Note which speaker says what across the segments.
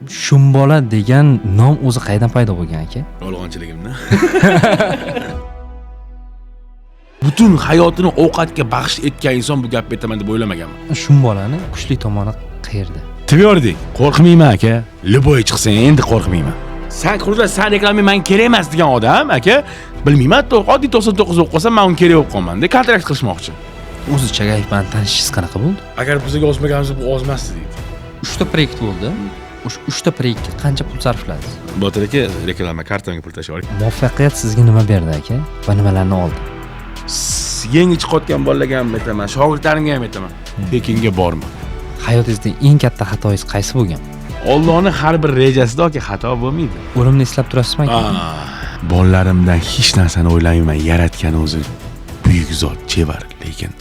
Speaker 1: Shumbola degan nom o'zi qaydan paydo bo'lgan aka?
Speaker 2: Yolg'onchiligimni. Butun hayotini ovqatga bag'ishlab etgan inson bu gapni aytaman deb o'ylamaganman.
Speaker 1: Shumbolani kuchli tomoni qayerda?
Speaker 2: Tvordik, qo'rqmayman aka. Liboy chiqsa endi qo'rqmayman. Sen hozir sen reklama men kerak emas degan odam aka, bilmayman, oddiy 99 o'qib qolsam men uni kerak bo'lib qolman deb kontrakt qilishmoqchi.
Speaker 1: O'zi Chagayev bilan tanishishingiz qanaqa bo'ldi?
Speaker 2: Agar bizga ozmaganimiz bu ozmasdi deydi.
Speaker 1: 3 ta proyekt bo'ldi. O'sha 3 ta proyektga qancha pul sarfladingiz?
Speaker 2: Botir aka, reklama kartamga pul tashlaylik.
Speaker 1: Muvaffaqiyat sizga nima berdi aka? Va nimalarni oldi?
Speaker 2: Yangi chiqayotgan bolalarga ham aytaman, shogirdlarimga ham aytaman. Pekinga borma.
Speaker 1: Hayotingizda eng katta xatoingiz qaysi bo'lgan?
Speaker 2: Allohning har bir rejasida aka xato bo'lmaydi.
Speaker 1: O'limni eslab turasizmi aka?
Speaker 2: Bolalarimdan hech narsani o'ylamayman. Yaratgan o'zi buyuk zot, chevar, lekin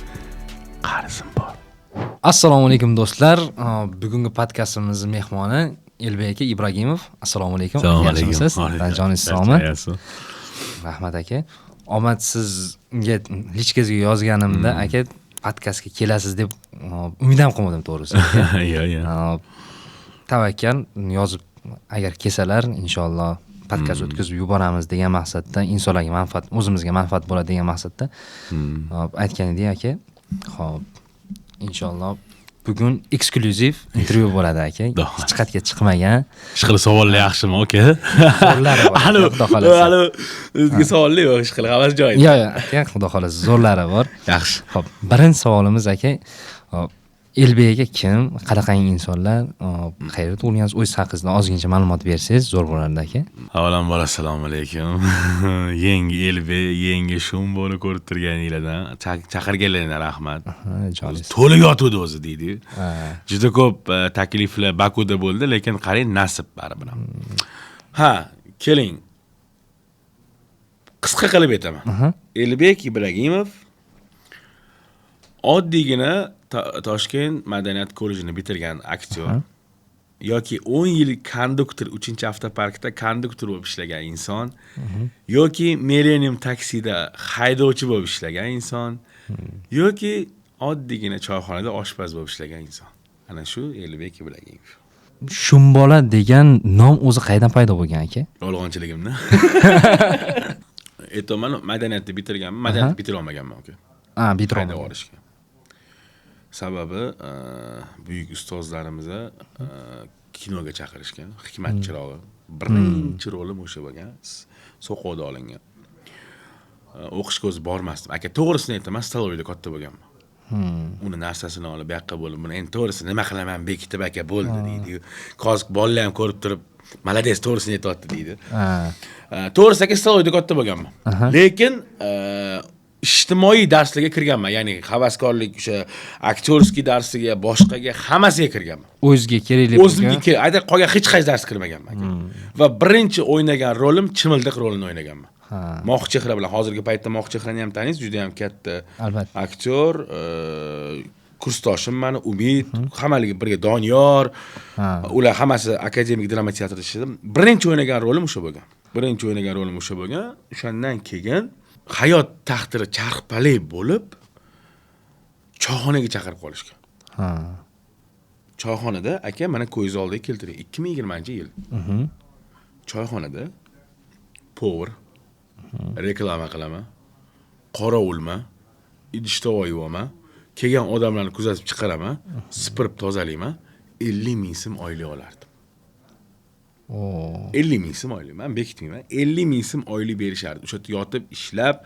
Speaker 2: qarzim bor.
Speaker 1: Assalomu alaykum do'stlar. Bugungi podkastimizning mehmoni Elbek aka Ibragimov. Assalomu alaykum. Yaxshimisiz? Joningiz sog'mi? Rahmat aka. Omad sizga lichkasiga yozganimda aka podkastga kelasiz deb umid ham qilmadim to'g'risi.
Speaker 2: Yo'q.
Speaker 1: Tavakkal yozib agar kelsalar inshaalloh podkast o'tkazib yuboramiz degan maqsadda, insonlarga manfaat, o'zimizga manfaat bo'ladi degan maqsadda aytgan edik aka. Xo'p, inshaalloh bugun eksklyuziv intervyu bo'ladi aka. Hech qayerga chiqmagan.
Speaker 2: Ishqilib savollar yaxshimi aka?
Speaker 1: Zo'rlari bor. Xudo xolasa.
Speaker 2: Hali bizga savollar yo'q, ishqilib havas joyida.
Speaker 1: Yo'q, aka, xudo xolasa zo'rlari bor.
Speaker 2: Yaxshi.
Speaker 1: Xo'p, birinchi savolimiz aka, Elbek aka kim, qanaqangi insonlar, qayerda tug'ilgansiz, o'zingiz haqingizda ozgincha ma'lumot bersangiz zo'r bo'lardi aka.
Speaker 2: Avvalambor assalomu alaykum. Yangi Elbek, yangi Shumboni ko'rib turganinglardan chaqirganlaringizga rahmat.
Speaker 1: Joningiz.
Speaker 2: To'lib yotdi o'zi deydi. Juda ko'p takliflar Bakuda bo'ldi, lekin qarang nasib baribir. Keling. Qisqa qilib aytaman. Elbek Ibragimov oddiygina Toshkent madaniyat kollejini bitirgan aktyor yoki 10 yil konduktor 3-avtoparkda konduktor bo'lib ishlagan inson yoki Millennium taksida haydovchi bo'lib ishlagan inson yoki oddiygina choyxonada oshpaz bo'lib ishlagan inson. Ana shu Elbek Ibragimov.
Speaker 1: Shumbola degan nom o'zi qaydan paydo bo'lgan aka?
Speaker 2: Yolg'onchiligimni. Aytaman, madaniyatni bitirganman, madaniyatni bitira olmaganman aka.
Speaker 1: Bitira olmagan.
Speaker 2: Sababi buyuk ustozlarimiz kinoga chaqirishgan. Hikmat chirog'i birinchi rolim o'sha bo'lgan. So'qovda olingan. O'qishga o'zi bormasdim. Aka, to'g'risini aytaman, Staloyda katta bo'lganman. Uni narsasini olib, bu yoqqa bo'lib, buni endi to'g'risi nima qilaman, bekitib aka bo'ldi deydi. Hozir bolalar ham ko'rib turib, malades to'g'risini aytayapti deydi. To'g'risi aka, Staloyda katta bo'lganman. Lekin ijtimoiy darslarga kirganman, ya'ni havaskorlik, o'sha aktyorskiy darsiga, boshqaga hammasiga kirganman.
Speaker 1: O'zga kerakli
Speaker 2: o'zimga ayta qolgan hech qaysi dars kirmaganman. Va birinchi o'ynagan rolim Chimildiq rolini o'ynaganman. Moq chehra bilan hozirgi paytda Moq chehrani ham taniysiz, juda ham katta aktyor, kursdoshim meni Umid, hammaligi birga Doniyor, ular hammasi akademik drama teatrida ishladim. Birinchi o'ynagan rolim o'sha bo'lgan. O'shandan keyin hayot taqdiri charxpalak bo'lib choyxonaga chaqirib qolishgan. Choyxonada aka mana ko'z oldiga keltiring. 2020-yil. Choyxonada povr, reklama qilaman, qorovulman, idish-tovoq yuvaman, kelgan odamlarni kuzatib chiqaraman, sipirib tozalayman, 50 ming so'm oylik olardim. 50 ming so'm oylik. Men bekitmayman. 50 ming so'm oylik berishardi. O'sha yotib ishlab,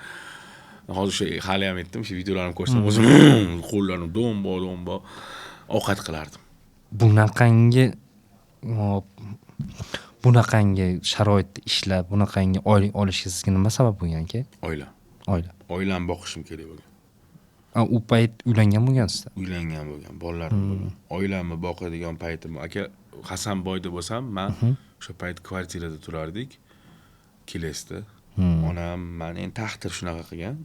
Speaker 2: hozir o'sha hali ham aytdim, o'sha videolarimni ko'rsam, o'zim qo'llarim dombo ovqat qilardim.
Speaker 1: Bunaqangi sharoitda ishlab, bunaqangi oylik olishga sizga nima sabab bo'lgan aka?
Speaker 2: Oila. Oilamni boqishim kerak bo'lgan.
Speaker 1: U payt uylangan bo'lgansiz?
Speaker 2: Uylangan bo'lgan, bolalarim bo'lgan. Oilamni boqadigan paytim aka Hasanboyda bo'lsam, men o'sha payt kvartirada turardik. Kelesda. Onam meni taqdir shunaqa qilgan.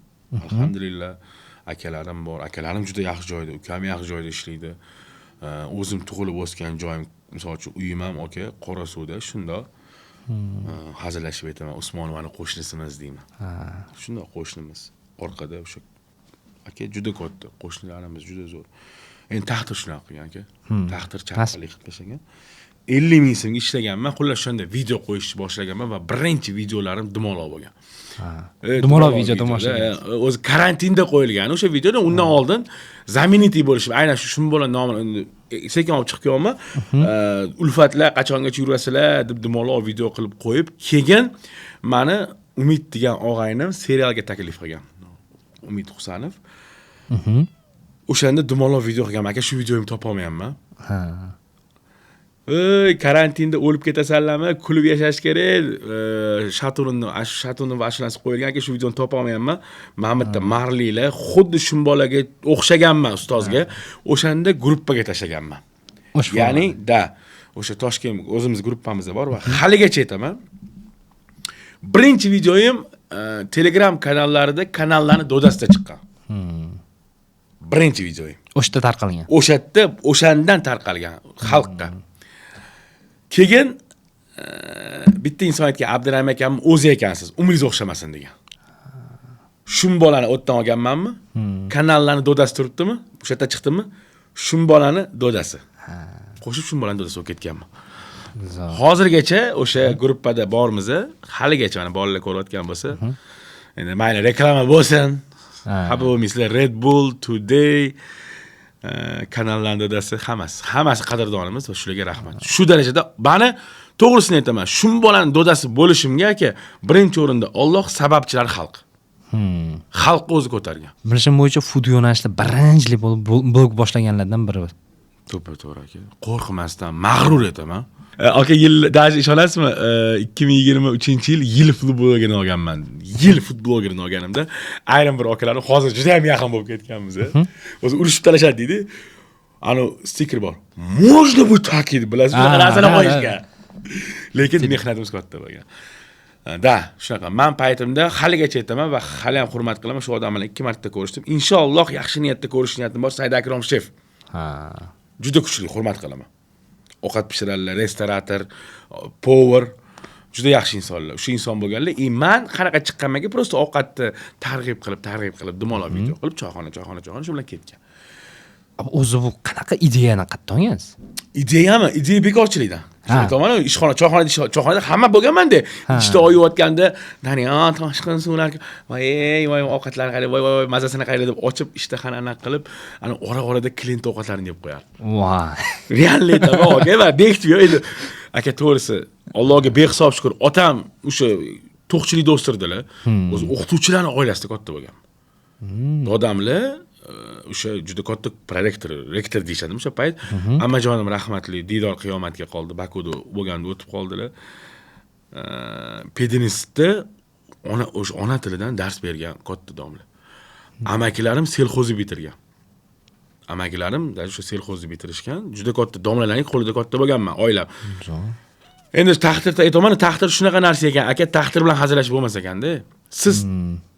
Speaker 2: Alhamdulillah, akalarim bor. Akalarim juda yaxshi joyda, ukam yaxshi joyda ishlaydi. O'zim tug'ilib o'sgan joyim, misol uchun uyim ham aka Qorasuvda, shunda hazillashib aytaman, Usmonovani qo'shnisimiz deyman. Shunda qo'shnimiz. Orqada o'sha aka juda katta, qo'shnilarimiz juda zo'r. Endi taqdir shunaqa qilgan aka. Taqdir charxpalak qilib tashlagan. 50 ming so'mga ishlaganman. Xullas shunda video qo'yishni boshlaganman va birinchi videolarim dumaloq bo'lgan.
Speaker 1: Dumaloq video tomosha.
Speaker 2: O'zi karantinda qo'yilgan o'sha videoda. Undan oldin знаменитый bo'lishim, aynan shu bola nomini sekin olib chiqqanman. Ulfatlar qachongacha yurasizlar deb dumaloq video qilib qo'yib, keyin meni Umid degan og'aynim serialga taklif qilgan. Umid Husanov. O'shanda dumaloq video qilgan. Aka, shu videomni topa olmayapman. Karantinda o'lib ketasanlarmi? Kulib yashash kerak. Shatunni va ashulasi qo'yilgan. Aka, shu videoni topa olmayapman. Mamlatta Marlilar xuddi shu bolaga o'xshaganman ustozga. O'shanda gruppaga tashlaganman. Ya'ni o'sha Toshkent o'zimiz gruppamizda bor va haligacha aytaman. Birinchi videoyim Telegram kanallarida kanallarni dodasida chiqqan. Birinchi videoyim.
Speaker 1: O'shda tarqalgan.
Speaker 2: O'shandan tarqalgan xalqqa. Keyin bitta inson aytgan, Abdurahim akam o'zi ekansiz, umringiz o'xshamasin degan. Shun bolani o'tdan olganmanmi? Kanallarni dodasi turibdimi? O'sha yerda chiqdimmi? Shun bolani dodasi. Qo'shib shun bolani dodasi bo'lib ketganman. Hozirgacha o'sha gruppada bormiz, haligacha mana bolalar ko'rayotgan bo'lsa, endi mayli reklama bo'lsin. Xabar bo'lmaysizlar, Red Bull, Today kanallarning dadasi hammasi qadrdonimiz va shularga rahmat. Shu darajada meni to'g'risini aytaman, shu bolaning dadasi bo'lishimga aka birinchi o'rinda Alloh, sababchilar xalq. Xalq o'zi ko'targan.
Speaker 1: Bilishim bo'yicha fut yo'nalishida birinchilik bo'lib boshlaganlardan biri.
Speaker 2: To'g'ri aka. Qo'rqmasdan mag'rur etaman. Aka, даже ishonasizmi? 2023-yil yil futbologini olganman. Yil futbologini olganimda ayrim bir akalarni hozir juda ham yaqin bo'lib ketganmiz. O'zi urishib talashadi deydi. Ana stiker bor. Можно bu takid bilasiz, bunaqa narsalar qo'yishga. Lekin mehnatimiz katta bo'lgan. Shunaqa. Men paytimda haligacha aytaman va hali ham hurmat qilaman. Shu odam bilan 2 marta ko'rishdim. Inshaalloh yaxshi niyatda ko'rish niyatim bor. Said Akrom chef. Juda kuchli hurmat qilaman. Ovqat pishiradilar, restorator, power, juda yaxshi insonlar. Shu inson bo'lganlar, men qanaqa chiqqanmanki, prosta ovqatni targ'ib qilib, dumaloq video qilib, choyxona shu bilan ketgan.
Speaker 1: O'zi bu qanaqa ideyani qayerdan olgansiz?
Speaker 2: Ideyami? Ideya bekorchilikdan. Tomoni choyxonada hamma bo'lganman-da. Ichda oyayotganda, "Daniyan, toshqin suvlar, voy ovqatlarni qarang, voy mazasini qarang" deb ochib, ishtahani aniq qilib, ana ora-orada klient ovqatlarini yeb qo'yar.
Speaker 1: Voy.
Speaker 2: Reallikda bor, va bekitib edi. Aka, to'g'risi, Allohga behisob shukr, otam o'sha to'qchilikda o'stirdilar. O'zi o'qituvchilarning oilasida katta bo'lgan. Odamlar o'sha juda katta rektor deyishadimi o'sha payt. Ammajonim rahmatli Didor qiyomatga qoldi. Bakuda bo'lganda o'tib qoldilar. Pedinistda ona tilidan dars bergan katta domla. Amakilarim selxozni bitirgan. Amakilarim o'sha selxozni bitirishgan. Juda katta domlalarning qo'lida katta bo'lganman, oilam. Endi taqdirda aytaman, taqdir shunaqa narsa ekan. Aka, taqdir bilan hazillashib bo'lmas ekanda. Siz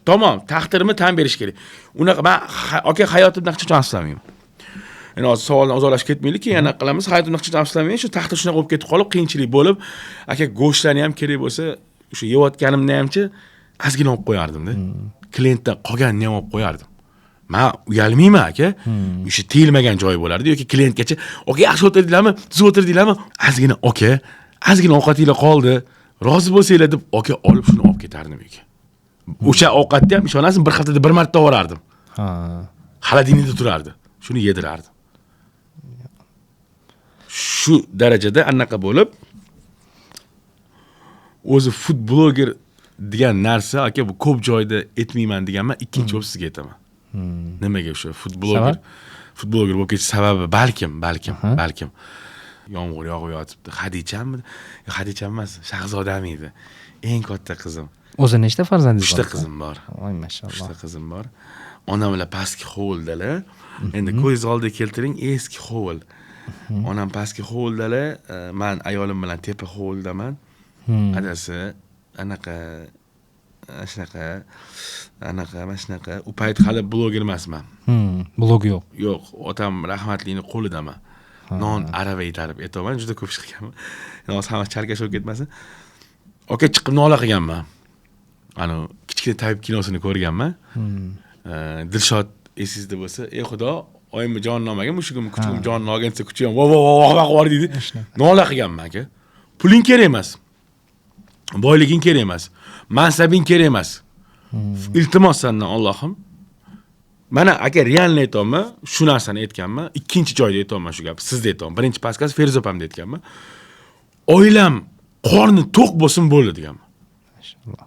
Speaker 2: tamom, taqdirni tan berish kerak. Unaqa men aka hayotimda hech qachon afsuslanmayman. Endi hozir savoldan uzoqlashib ketmaylik, yana qilamiz. Hayotimda hech qachon afsuslanmayman. Shu taqdir shunaqa bo'lib ketib qolib, qiyinchilik bo'lib, aka go'shtlarni ham kerak bo'lsa, o'sha yeyotganimni hamchi ozgina olib qo'yardim-da. Klientdan qolganini ham olib qo'yardim. Men uyalmayman aka. O'sha tiyilmagan joyi bo'lardi yoki klientgacha, "Aka, yaxshi o'tirdinglarmi? Siz o'tirdinglarmi? Ozgina aka, ozgina ovqatinglar qoldi. Rozi bo'lsanglar" deb aka olib shuni olib ketardim aka. O'sha ovqatni ham ishonasizmi, bir haftada bir marta olib Xolodilnikda turardi. Shuni yedirardim. Shu darajada anaqa bo'lib, o'zi food blogger degan narsa aka bu ko'p joyda aytmayman deganman, ikkinchi bo'lib sizga aytaman. Nimaga o'sha food blogger bo'lib ketish sababi balkim yomg'ir yog'ib yotibdi. Xadijam emas, Shahzodam edi. Eng katta qizim.
Speaker 1: O'zi nechta farzandingiz bor?
Speaker 2: 3 ta qizim bor.
Speaker 1: Voy, mashalloh.
Speaker 2: 3 ta qizim bor. Onam bilan pastki hovldalar. Endi ko'z oldiga keltiring, eski hovl. Onam pastki hovldalar, men ayolim bilan tepa hovldaman. Adasi anaqa shunaqa. U payt hali bloger emasman.
Speaker 1: Blog yo'q.
Speaker 2: Yo'q, otam rahmatlining qo'lidaman. Non arava yetarib aytaman, juda ko'p ish qilganman. Hozir hamma charkash bo'lib ketmasin. Aka, chiqib nola qilganman. Ana kichkina tabib kinosini ko'rganman. Dilshod esingizda bo'lsa, "Ey Xudo, oyimni jonini olmagan, mushugimni kuchugim jonini olgan desa kuchi ham voh deydi. Nola qilganman aka. Puling kerak emas. Boyliging kerak emas. Mansabing kerak emas. Iltimos sendan Allohim. Mana aka realni aytayapman, shu narsani aytganman. Ikkinchi joyda aytayapman shu gapni. Sizda aytayapman. Birinchi podkast Feruz opamda aytganman. Oilam qorni to'q bo'lsin bo'ldi deganman.
Speaker 1: Maşallah.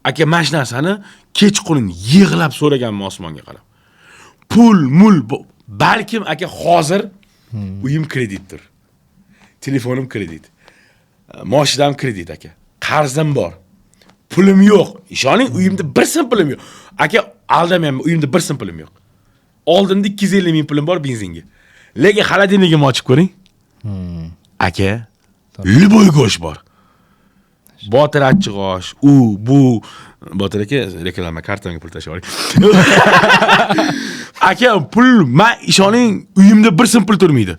Speaker 2: Aka mana shu narsani kechqurun yig'lab so'raganman osmonga qarab. Mul balkim aka hozir uyim kreditdir. Telefonim kredit. Moshinam kredit aka. Qarzim bor. Pulim yo'q. Ishoning, uyimda 1 so'm pulim yo'q. Aka, aldamayman, uyimda 1 so'm pulim yo'q. Oldinda 250 ming pulim bor benzinga. Lekin xolodilnigimni ochib ko'ring. Aka, liboy go'sht bor. Botir achchiq osh, bu Botir aka reklama kartamga pul tashib oling. Aka, pul, men ishoning, uyimda 1 so'm pul turmaydi.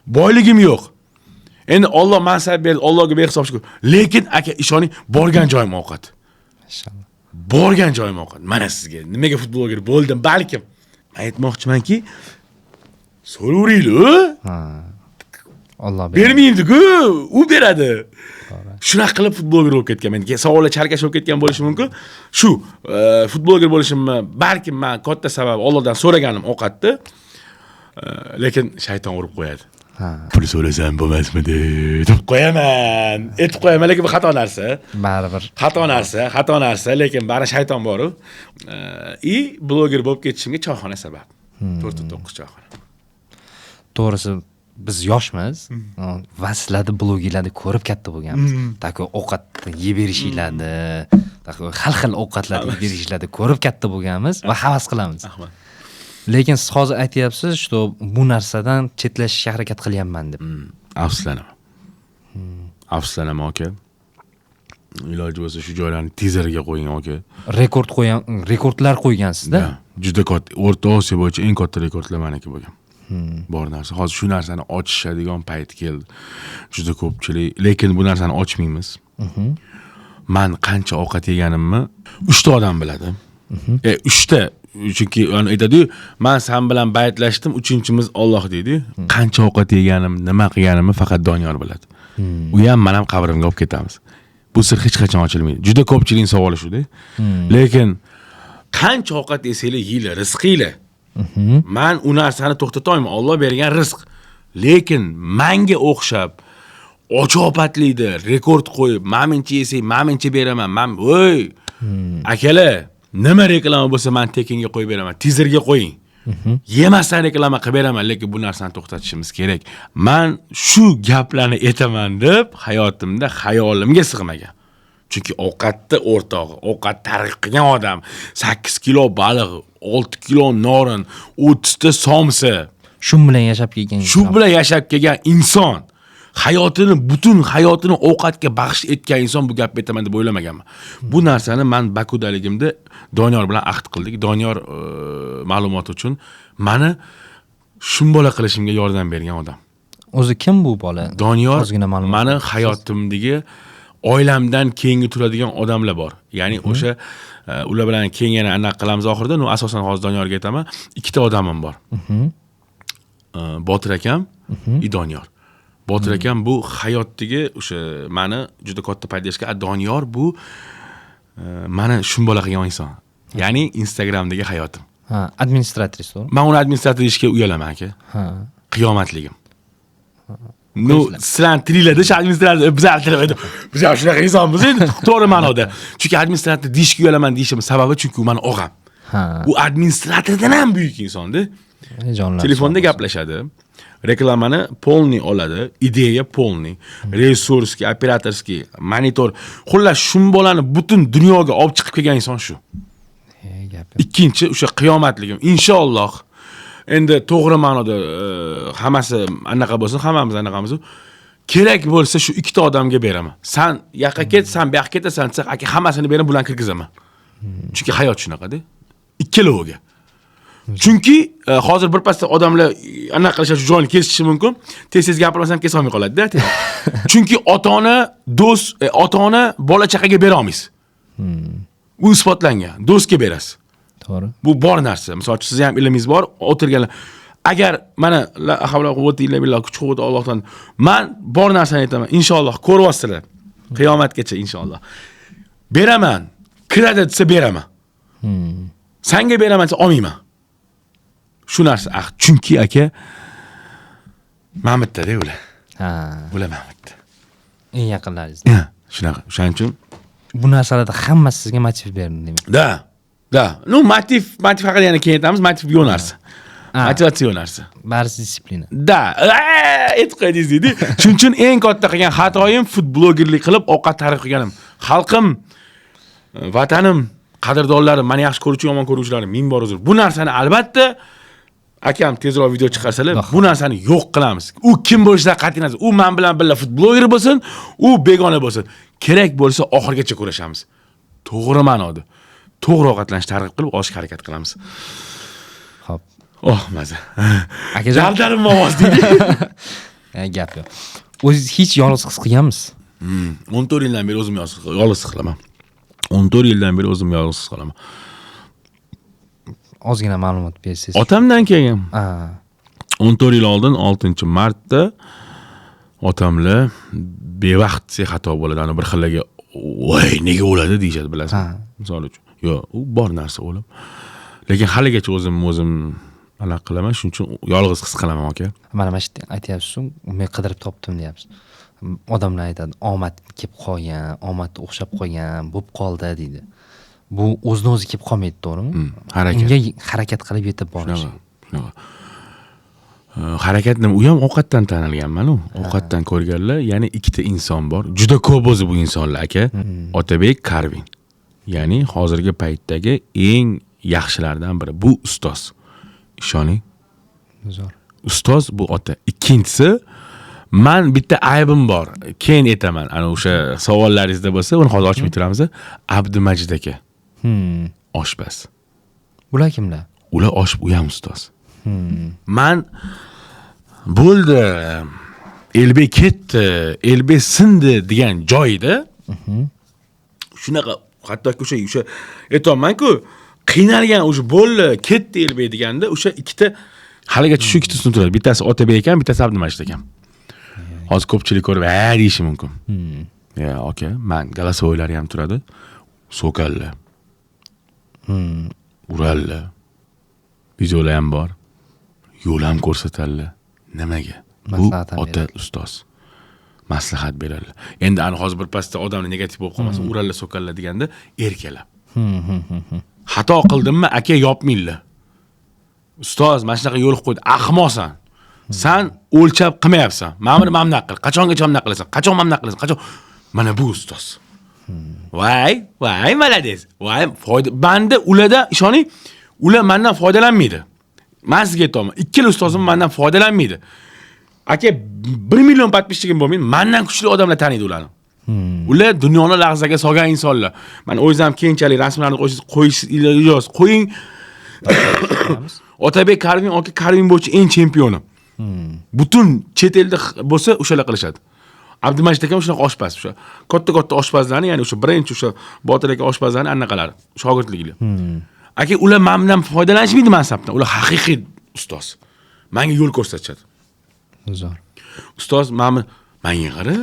Speaker 2: Boyligim yo'q. Endi Alloh mansab berdi, Allohga behisob shukur. Lekin aka ishoning, borgan joyim ovqat.
Speaker 1: Maşallah.
Speaker 2: Borgan joyim ovqat. Mana sizga nimaga futbolga bo'ldim, balkim. Men aytmoqchimanki, so'ravringlar.
Speaker 1: Ha. Alloh
Speaker 2: Bermaydi-ku, u beradi. Shunaqa qilib futbolga bo'lib ketganman. Savollar charkash bo'lib ketgan bo'lishi mumkin. Shu futbolga bo'lishimni balkim men katta sabab Allohdan so'raganim ovqatni. Lekin shayton urib qo'yadi.
Speaker 1: Ha.
Speaker 2: Pul so'rasam bo'lmasmidi deb qo'yaman. Aytib qo'yaman, lekin bu xato narsa.
Speaker 1: baribir.
Speaker 2: Xato narsa, lekin bari shayton bor-u. Bloger bo'lib ketishimga choyxona sabab. 4-9 choyxona.
Speaker 1: To'g'risi biz yoshmiz. Va sizlarni blogerlarni ko'rib katta bo'lganmiz. Tako ovqatni yeb berishinglarni, tako xil ovqatlarni yeb berishinglarni ko'rib katta bo'lganmiz va havas qilamiz.
Speaker 2: Rahmat.
Speaker 1: Lekin siz hozir aytyapsiz, что bu narsadan chetlashishga harakat qilyapman deb.
Speaker 2: Afsuslanaman. Afsuslanaman aka. Iloji bo'lsa shu joylarni tizerga qo'ying aka.
Speaker 1: Rekordlar qo'ygansizda.
Speaker 2: Juda katta, O'rta Osiyo bo'yicha eng katta rekordlar meniki bo'lgan. Bor narsa. Hozir shu narsani ochishadigan payt keldi. Juda ko'pchilik, lekin bu narsani ochmaymiz. Men qancha ovqat yeganimni 3 ta odam biladi. 3 ta. Chunki uni aytadi-yu, men sen bilan baytlashdim, 3-chimiz Alloh deydi. Qancha ovqat yeganim, nima qilganimni faqat Doniyor biladi. U ham men ham qabrimga olib ketamiz. Bu sir hech qachon ochilmaydi. Juda ko'pchilik savoli shu-da. Lekin qancha ovqat yesanglar yeylar, rizqinglar. Men u narsani to'xtata olmayman. Alloh bergan rizq. Lekin menga o'xshab ochoqatlikda rekord qo'yib, mencha yesang, mencha beraman. Men, voy, akalar, nima reklama bo'lsa men tekinga qo'yib beraman. Tizerga qo'ying. Yemasdan reklama qilib beraman, lekin bu narsani to'xtatishimiz kerak. Men shu gaplarni aytaman deb hayotimda xayolimga sig'magan. Chunki ovqatni o'rtog'i, ovqat targ'ib qilgan odam, 8 kilo baliq, 6 kilo norin, 30 ta somsa,
Speaker 1: Shu bilan yashab kelgan inson.
Speaker 2: shu bilan yashab kelgan inson, butun hayotini ovqatga bag'ish etgan inson bu gapni aytaman deb o'ylamaganman. Bu narsani men Bakudaligimda Doniyor bilan ahd qildik. Doniyor ma'lumot uchun meni shunbola qilishimga yordam bergan odam.
Speaker 1: O'zi kim bu bola?
Speaker 2: Doniyor
Speaker 1: Ozgina ma'lumot.
Speaker 2: meni hayotimdagi oilamdan keyingi turadigan odamlar bor. Ya'ni o'sha ular bilan keyin yana anaqa qilamiz oxirida. Asosan hozir Doniyorga aytaman, 2 ta odamim bor. Botir akam, Doniyor. Botir akam bu hayotdagi o'sha meni juda katta podдержка. Doniyor bu meni shunbola qilgan inson. Ya'ni Instagramdagi hayotim.
Speaker 1: Ha, administrator, to'g'ri?
Speaker 2: Men uni administrator deyishga uyalaman aka.
Speaker 1: Ha.
Speaker 2: Qiyomatligim. Sizlar tillarda shu administrator biz ham shunaqa insonmiz endi to'g'ri ma'noda. Chunki administrator deyishga uyalaman deyishim sababi chunki u meni og'am.
Speaker 1: Ha.
Speaker 2: U administratordan ham buyuk insonda. Telefonda gaplashadi. Reklamani polni oladi, ideya polni, resurski, operatorski, monitor, xullas shunbolani butun dunyoga olib chiqib kelgan inson shu. Ikkinchi o'sha qiyomatligim inshaalloh. Endi to'g'ri ma'noda hammasi anaqa bo'lsin, hammamiz anaqamiz. Kerak bo'lsa shu 2 ta odamga beraman. Sen yoqqa ket, sen bu yoqqa ketasan, desa, aka hammasini berib bularni kirgizaman. Chunki hayot shunaqa-da. Ikkaloviga. Chunki hozir bir pasda odamlar anaqa qilish joyini kesishi mumkin. Tez-tez gapirmasam kesa olmay qoladi-da. Chunki ota-ona, do'st, ota-ona bola chaqaga bera olmaysiz. Bu isbotlangan. Do'stga berasiz.
Speaker 1: To'g'ri.
Speaker 2: Bu bor narsa. Masalan, siz ham ilmingiz bor, o'tirganlar. agar mana la havla quvvata illa billah kuch quvvat Allohdan men bor narsani aytaman. Inshaalloh ko'ryapsizlar. Qiyomatgacha inshaalloh. Beraman. Kiradi desa beraman. Senga beraman desa olmayman. Shu narsa. Chunki aka Mamitda-da ular.
Speaker 1: Ha.
Speaker 2: Ular Mamitda.
Speaker 1: Eng yaqinlaringiz.
Speaker 2: Shunaqa. Shuning uchun
Speaker 1: Bu narsalarda hammasi sizga motiv berdi demak.
Speaker 2: Da. No, motiv haqida yana keyin aytamiz. Motiv yo'q narsa. Motivatsiya yo'q narsa.
Speaker 1: Barisi disiplina.
Speaker 2: Da. E'tiqodingiz deydi. Shuning uchun eng katta qilgan xatoyim futbolgerlik qilib ovqat targ'ib qilganim. Xalqim, vatanim, qadrdonlarim, meni yaxshi ko'ruvchi, yomon ko'ruvchilarim ming bor uzr. Bu narsani albatta akam tezroq video chiqarsalar, bu narsani yo'q qilamiz. U kim bo'lishidan qat'iy nazar, u men bilan birga futbolger bo'lsin, u begona bo'lsin. Kerak bo'lsa oxirgacha kurashamiz. To'g'ri ma'noda. To'g'ri ovqatlanishni targ'ib qilib olishga harakat qilamiz.
Speaker 1: Xo'p.
Speaker 2: Maza.
Speaker 1: Akajon,
Speaker 2: Javdarim ovoz deydi.
Speaker 1: Gap yo'q. O'zingiz hech yolg'iz his qilganmisiz?
Speaker 2: 14 yildan beri o'zim yolg'iz his qilaman. 14 yildan beri o'zim yolg'iz his qilaman.
Speaker 1: Ozgina ma'lumot bersangiz.
Speaker 2: Otamdan kelgan. 14 yil oldin 6-martda otamlar bevaqt xato bo'ladi. Ana bir xillarga voy nega o'ladi deyshadi, bilasizmi? Misol uchun. Yo'q, u bor narsa o'lim. Lekin haligacha o'zim aniq qilaman, shuning uchun yolg'iz his qilaman aka.
Speaker 1: Mana shu aytyapsiz, men qidirib topdim deyapsiz. Odamlar aytadi, omad kelib qolgan, omad o'xshab qolgan, bo'lib qoldi deydi. Bu o'zini o'zi kelib qolmaydi, to'g'rimi? Unga harakat qilib yetib borish.
Speaker 2: Shunaqa. Harakat nima? U ham ovqatdan tanilganman-ku. Ovqatdan ko'rganlar, ya'ni ikkita inson bor. Juda ko'p o'zi bu insonlar aka. Otabek Karvin. Ya'ni hozirgi paytdagi eng yaxshilardan biri. Bu ustoz. Ishoning.
Speaker 1: Zo'r.
Speaker 2: Ustoz bu ota. Ikkinchisi, men bitta aybim bor. Keyin aytaman. Ana o'sha savollaringizda bo'lsa, uni hozir ochib o'tiramiz. Abdumajid aka. Oshpaz.
Speaker 1: Ular kimlar?
Speaker 2: Ular u ham ustoz. Men bo'ldi. Elbek ketdi, Elbek sindi degan joyda shunaqa, hattoki o'sha aytolman-ku, qiynalgan o'sha bo'ldi, ketdi Elbek deganda o'sha ikkita haligacha shu ikkitasini turadi. Bittasi Otabek ekan, bittasi Abdumajid ekan. Hozir ko'pchilik ko'rib, deyishi mumkin. Ya, aka, men Galasovoylari ham turadi. So'kallar. Urallar. Videolar ham bor. Yo'l ham ko'rsatadilar. Nimaga? Bu ota ustoz. Maslahat beradilar. Endi ana hozir bir pastda odamlar negativ bo'lib qolmasin, urallar, so'kallar deganda erkalar. Xato qildimmi, aka yopminglar. Ustoz, mana shunaqa yo'l qo'ydi. Ahmoqsan. Sen o'lchab qilmayapsan. Ma'mur mamnaq qil. Qachongacha mamnaq qilasan? Qachon mamnaq qilasan? Qachon? Mana bu ustoz. Voy, malades. Voy, foyda. Banda ularda ishoning, ular mendan foydalanmaydi. Men sizga aytaman, ikkala ustozim mendan foydalanmaydi. Aka 1 million podpисчигim bo'lmaydi, mendan kuchli odamlar taniydi ularni. Ular dunyoni lahzaga solgan insonlar. Men o'zim keyinchalik rasmlarni qo'yish iloji qo'ying. Otabek Karvin Karvin bo'yicha eng chempioni. Butun chet elda bo'lsa o'shalar qilishadi. Abdumajid akam shunaqa oshpaz, o'sha katta oshpazlarni, ya'ni o'sha birinchi o'sha Botir aka oshpazlarni anaqalari, shogirdligilar. Aka, ular mendan foydalanishmaydi mansabdan. Ular haqiqiy ustoz. Menga yo'l ko'rsatadi.
Speaker 1: Zo'r.
Speaker 2: Ustoz, menga qara.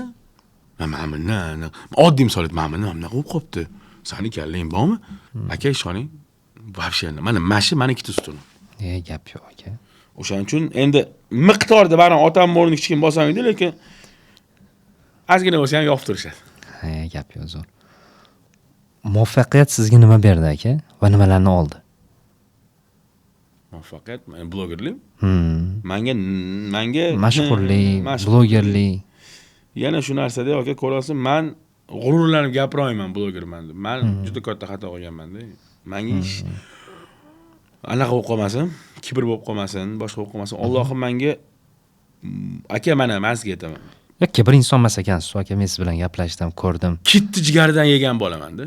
Speaker 2: Men oddiy misol aytaman, mana qilib qopti. Sani kallang bormi? Aka, ishoning, вообще mana ikkita ustun.
Speaker 1: Gap yo'q aka.
Speaker 2: O'shaning uchun endi miqdorda baron otam o'rniga hech kim bosamaydi, lekin ozgina bo'lsa ham yopib turishadi.
Speaker 1: Gap yo'q, zo'r. Muvaffaqiyat sizga nima berdi aka va nimalarni oldi?
Speaker 2: Muvaffaqiyat, blogerlik. Menga
Speaker 1: mashhurlik, blogerlik.
Speaker 2: Yana shu narsada aka, ko'rasiz, men g'ururlanib gapirmayman blogerman deb. Men juda katta xato qilganman-da. Menga ish anaqa bo'lib qolmasin, kibr bo'lib qolmasin, boshqa bo'lib qolmasin. Allohim menga aka, men sizga aytaman.
Speaker 1: Yo'q, bir inson emas ekansiz, aka, men siz bilan gaplashdim, ko'rdim.
Speaker 2: Kitni jigardan yegan bo'laman-da.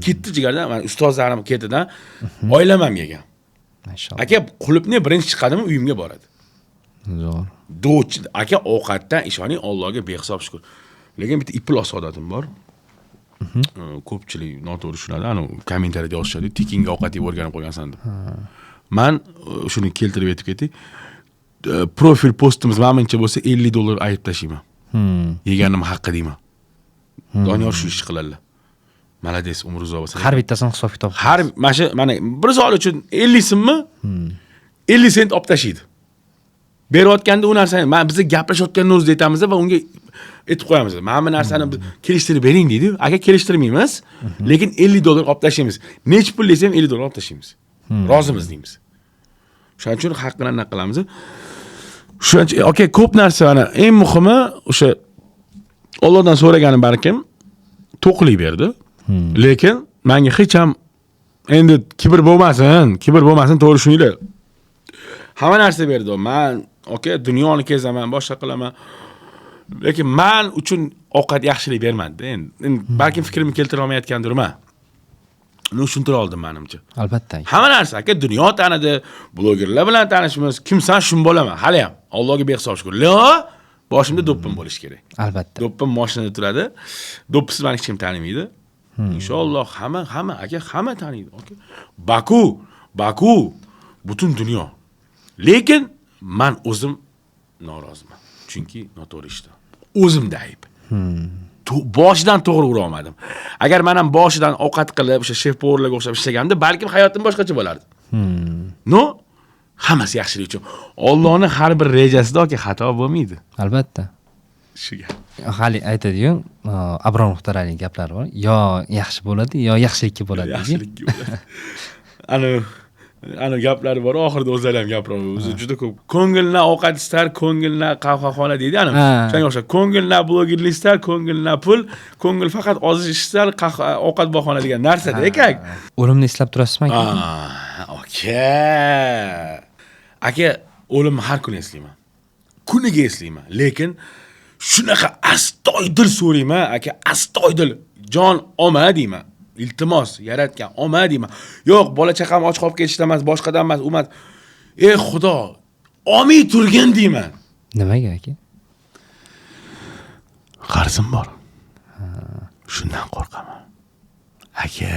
Speaker 2: Kitni jigardan, men ustozlarim ketidan oilam ham yegan.
Speaker 1: Mashallah.
Speaker 2: Aka, qulupni birinchi chiqadimi, uyimga boradi.
Speaker 1: Zo'r.
Speaker 2: Do'ch, aka, ovqatdan ishoning, Allohga behisob shukr. Lekin bitta iplos odatim bor. Ko'pchilik noto'g'ri tushunadi. Ana kommentariyada yozishadi, tekinga ovqat yeb o'rganib qo'ygansan deb. Men shuni keltirib aytib ketay. Profil postimiz menimcha bo'lsa $50 ayib tashlayman. Yeganim haqqi deyman. Doniyor shu ish qiladilar. Malades, umr uzoq bo'lsin.
Speaker 1: Har bittasini hisob kitob.
Speaker 2: Har mana bir so'l uchun 50 so'mmi? 50 sent olib tashlaydi. Berayotganda u narsani biz gaplashayotganini o'zida aytamiz va unga aytib qo'yamiz. Mana bu narsani kelishtirib bering deydi. Agar kelishtirmaymiz, lekin $50 olib tashlaymiz. Nech pul desam $50 olib tashlaymiz. Rozimiz deymiz. Shuning uchun haqqini anaqa qilamiz. Shuning okey, ko'p narsa ana eng muhimi o'sha Allohdan so'raganim balkim to'qlik berdi. Lekin menga hech ham endi kibr bo'lmasin, to'g'ri shuninglar. Hamma narsa berdi. Men okey, dunyoni kezaman, boshqa qilaman. Lekin men uchun ovqat yaxshilik bermadi. Endi balkim fikrimni keltira olmayotgandirman. Uni tushuntira oldim menimcha.
Speaker 1: Albatta.
Speaker 2: Hamma narsa aka dunyo tanidi, blogerlar bilan tanishmiz. Kimsan shun bo'laman. Hali ham Allohga behisob shukr. Boshimda do'ppim bo'lish kerak.
Speaker 1: Albatta.
Speaker 2: Do'ppim mashinada turadi. Do'ppisiz meni hech kim tanimaydi. Inshaalloh hamma taniydi. Okay. Baku butun dunyo. Lekin men o'zim noroziman. Chunki noto'g'ri ishda. O'zimda ayb. Boshidan to'g'ri ura olmadim. Agar men ham boshidan ovqat qilib, o'sha shef-povurlarga o'xshab ishlaganimda, balkim hayotim boshqacha bo'lardi. No, hammasi yaxshilik uchun. Allohning har bir rejasida xato bo'lmaydi.
Speaker 1: Albatta.
Speaker 2: Shu gap.
Speaker 1: Hali aytadi-yu, Abrom Muxtoralining gaplari bor. Yo yaxshi bo'ladi, yo yaxshilikka bo'ladi.
Speaker 2: Yaxshilikka bo'ladi. Ana gaplari bor, oxirida o'zlari ham gapiradi. O'zi juda ko'p. Ko'ngilni ovqat istar, ko'ngilni qahvaxona deydi, ana. Shunga o'xshab ko'ngilni blogerlik istar, ko'ngilni pul, ko'ngil faqat ozish istar, ovqat bahona degan narsada ekan.
Speaker 1: O'limni eslab turasizmi?
Speaker 2: Okey. Aka, o'limni har kuni eslayman. Kuniga eslayman, lekin shunaqa astoydil so'rayman, aka, astoydil. Jon olma deyman. Iltimos, yaratgan olma deyman. Yo'q, bola chaqam och qolib ketishdan emas, boshqadan emas, umat. Ey Xudo, olmay turgan deyman.
Speaker 1: Nimaga aka?
Speaker 2: Qarzim bor. Shundan qo'rqaman. Aka,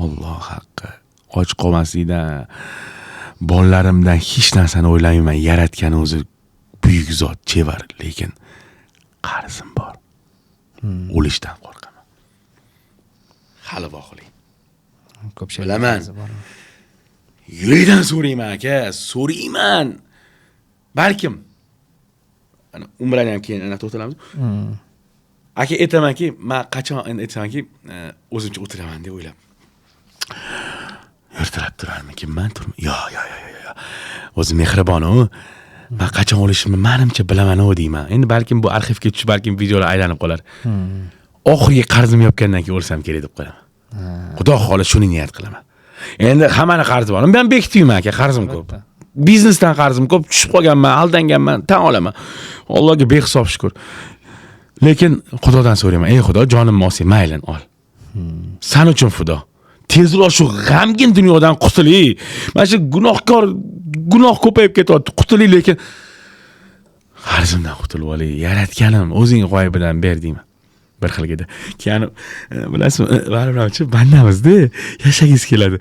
Speaker 2: Alloh haqqi, och qolmaslikdan, bolalarimdan hech narsani o'ylamayman. Yaratgan o'zi buyuk zot, chevar, lekin qarzim bor. O'lishdan qo'rqaman. Hali voqalik.
Speaker 1: Ko'pchilik
Speaker 2: bilaman. Yurakdan so'rayman aka, so'rayman. Balkim ana umrani ham keyin ana to'xtalamiz. Aka aytamanki, men qachon endi aytamanki, o'zimcha o'tiraman deb o'ylab. Ertalab turarmanki, men turma. Yo. O'zi mehribon-ku. Men qachon o'lishimni menimcha bilaman-ku deyman. Endi balkim bu arxivga tushib, balkim videolar aylanib qolar. Oxirgi qarzim yopgandan keyin o'lsam kerak deb qo'yaman. Xudo xohlasa shuni niyat qilaman. Endi hammani qarzi bor. Men bekitmayman aka, qarzim ko'p. Biznesdan qarzim ko'p, tushib qolganman, aldanganman, tan olaman. Allohga behisob shukr. Lekin Xudodan so'rayman, ey Xudo, jonimni olsang, maylin ol. Sen uchun fido. Tezroq shu g'amgin dunyodan qutulay. Mana shu gunoh ko'payib ketyapti. Qutulay, lekin qarzimdan qutulib olay. Yaratganim o'zing g'oyibidan ber deyman. Bir xilgida. Keyin bilasizmi, baribir bandamizda yashagingiz keladi.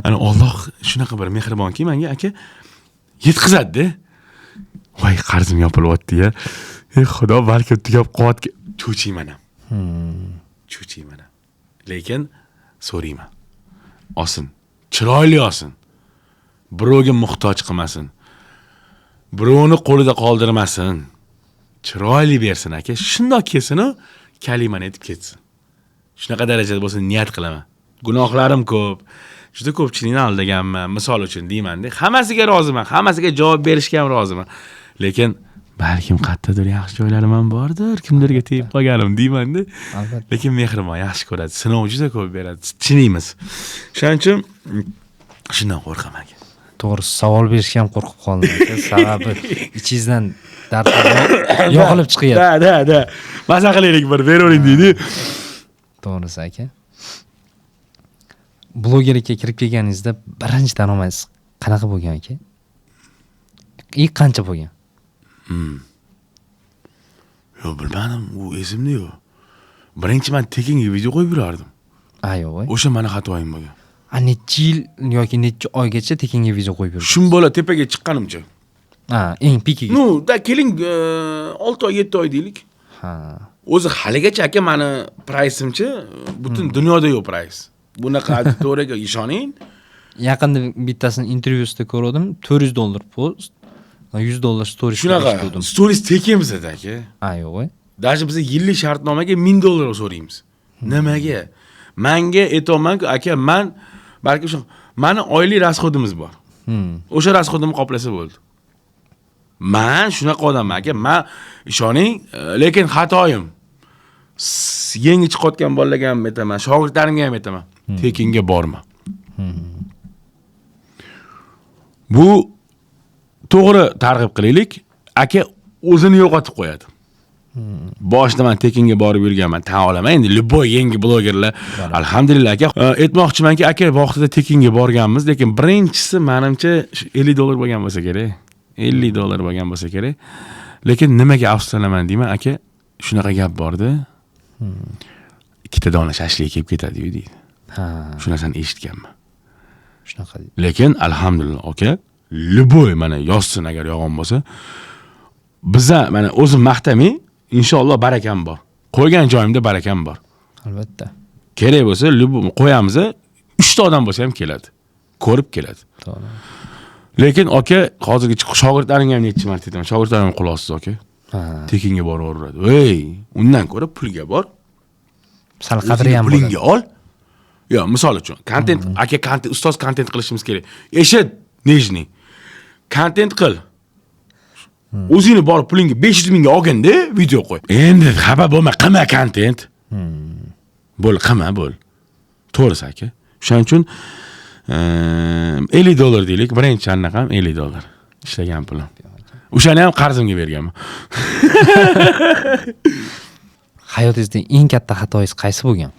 Speaker 2: Ana Alloh shunaqa bir mehribonki menga aka yetkazadi-da. Voy, qarzim yopilyapti-ya. Ey Xudo, balki tugab qo'yatga cho'chiyman ham. Cho'chiyman ham. Lekin so'rayman. Olsin. Chiroyli olsin. Birovga muhtoj qilmasin. Birovni qo'lida qoldirmasin. Chiroyli bersin aka. Shundoq kelsin-ku, kalimani aytib ketsin. Shunaqa darajada bo'lsa niyat qilaman. Gunohlarim ko'p. Juda ko'pchilikni aldaganman, misol uchun deyman-da. Hammasiga roziman, hammasiga javob berishga ham roziman. Lekin balkim qayerdadir yaxshi joylarim ham bordir, kimlarga tegib qolganim deyman-da.
Speaker 1: Albatta.
Speaker 2: Lekin mehribon, yaxshi ko'radi. Sinov juda ko'p beradi. Chiniymiz. Shuning uchun shundan qo'rqaman.
Speaker 1: To'g'ri, savol berishga ham qo'rqib qoldim. Sababi ichingizdan dard yog'ilib chiqyapti.
Speaker 2: Da. Maza qilaylik, bir beravering deydi.
Speaker 1: To'g'risi aka. Blogerlikka kirib kelganingizda birinchi daromadingiz qanaqa bo'lgan aka? Qancha bo'lgan?
Speaker 2: Yo'q, bilmadim, u esimda yo'q. Birinchi men tekinga video qo'yib yurardim.
Speaker 1: Yo'q.
Speaker 2: O'sha meni xatoyim bo'lgan.
Speaker 1: necha yil yoki necha oygacha tekinga viza qo'yib yurdi?
Speaker 2: Shun bola tepaga chiqqanimcha.
Speaker 1: Eng pikiga.
Speaker 2: Da keling 6 oy, 7 oy deylik.
Speaker 1: Ha.
Speaker 2: O'zi haligacha aka meni priceimcha butun dunyoda yo'q price. Bunaqa auditoriyaga ishoning.
Speaker 1: Yaqinda bittasini intervyusida ko'rdim, $400 post, $100 stories
Speaker 2: Shunaqa stories tekin bizda aka.
Speaker 1: Yo'q.
Speaker 2: Даже biz yillik shartnomaga $1000 so'raymiz. Nimaga? Menga aytolmanku aka, men balki shu meni oylik rasxodimiz bor. O'sha rasxodimni qoplasa bo'ldi. Men shunaqa odamman aka, men ishoning, lekin xatoyim. Yangi chiqayotgan bolalarga ham aytaman, shogirdlarimga ham aytaman, tekinga borma. Bu to'g'ri targ'ib qilaylik, aka o'zini yo'qotib qo'yadi. Boshida men tekinga borib yurganman, tan olaman. Endi любой yangi blogerlar alhamdulillah aka aytmoqchimanki, aka vaqtida tekinga borganmiz, lekin birinchisi menimcha $50 bo'lgan bo'lsa kerak. $50 bo'lgan bo'lsa kerak. Lekin nimaga afsuslanaman deyman, aka, shunaqa gap bordi. Ikkita dona shashlik kelib ketadi-yu deydi. Shu narsani eshitganman.
Speaker 1: Shunaqa deydi.
Speaker 2: Lekin alhamdulillah aka, любой mana yozsin agar yolg'on bo'lsa, biza mana o'zim maqtamay, inshaalloh barakam bor. Qo'ygan joyimda barakam bor.
Speaker 1: Albatta.
Speaker 2: Kerak bo'lsa, qo'yamiz, 3 ta odam bo'lsa ham keladi. Ko'rib keladi.
Speaker 1: To'g'ri.
Speaker 2: Lekin aka, hozirgi shogirdlarimga ham necha marta aytaman, shogirdlarim quloqsiz aka. Tekinga boraveradi. Undan ko'ra pulga bor.
Speaker 1: Sal qadri ham
Speaker 2: bo'ladi. Pulingga ol. Yo, misol uchun, kontent, aka ustoz kontent qilishimiz kerak. Eshit, nejni. Kontent qil. O'zingni borib pulingga 500 mingga olganda video qo'y. Endi xabar bo'lma, qilma kontent. Qilma, bo'l. To'g'risi aka. Shuning uchun $50 deylik, birinchi anaqam $50 ishlagan pulim. O'shani ham qarzimga berganman.
Speaker 1: Hayotingizda eng katta xatoingiz qaysi bo'lgan?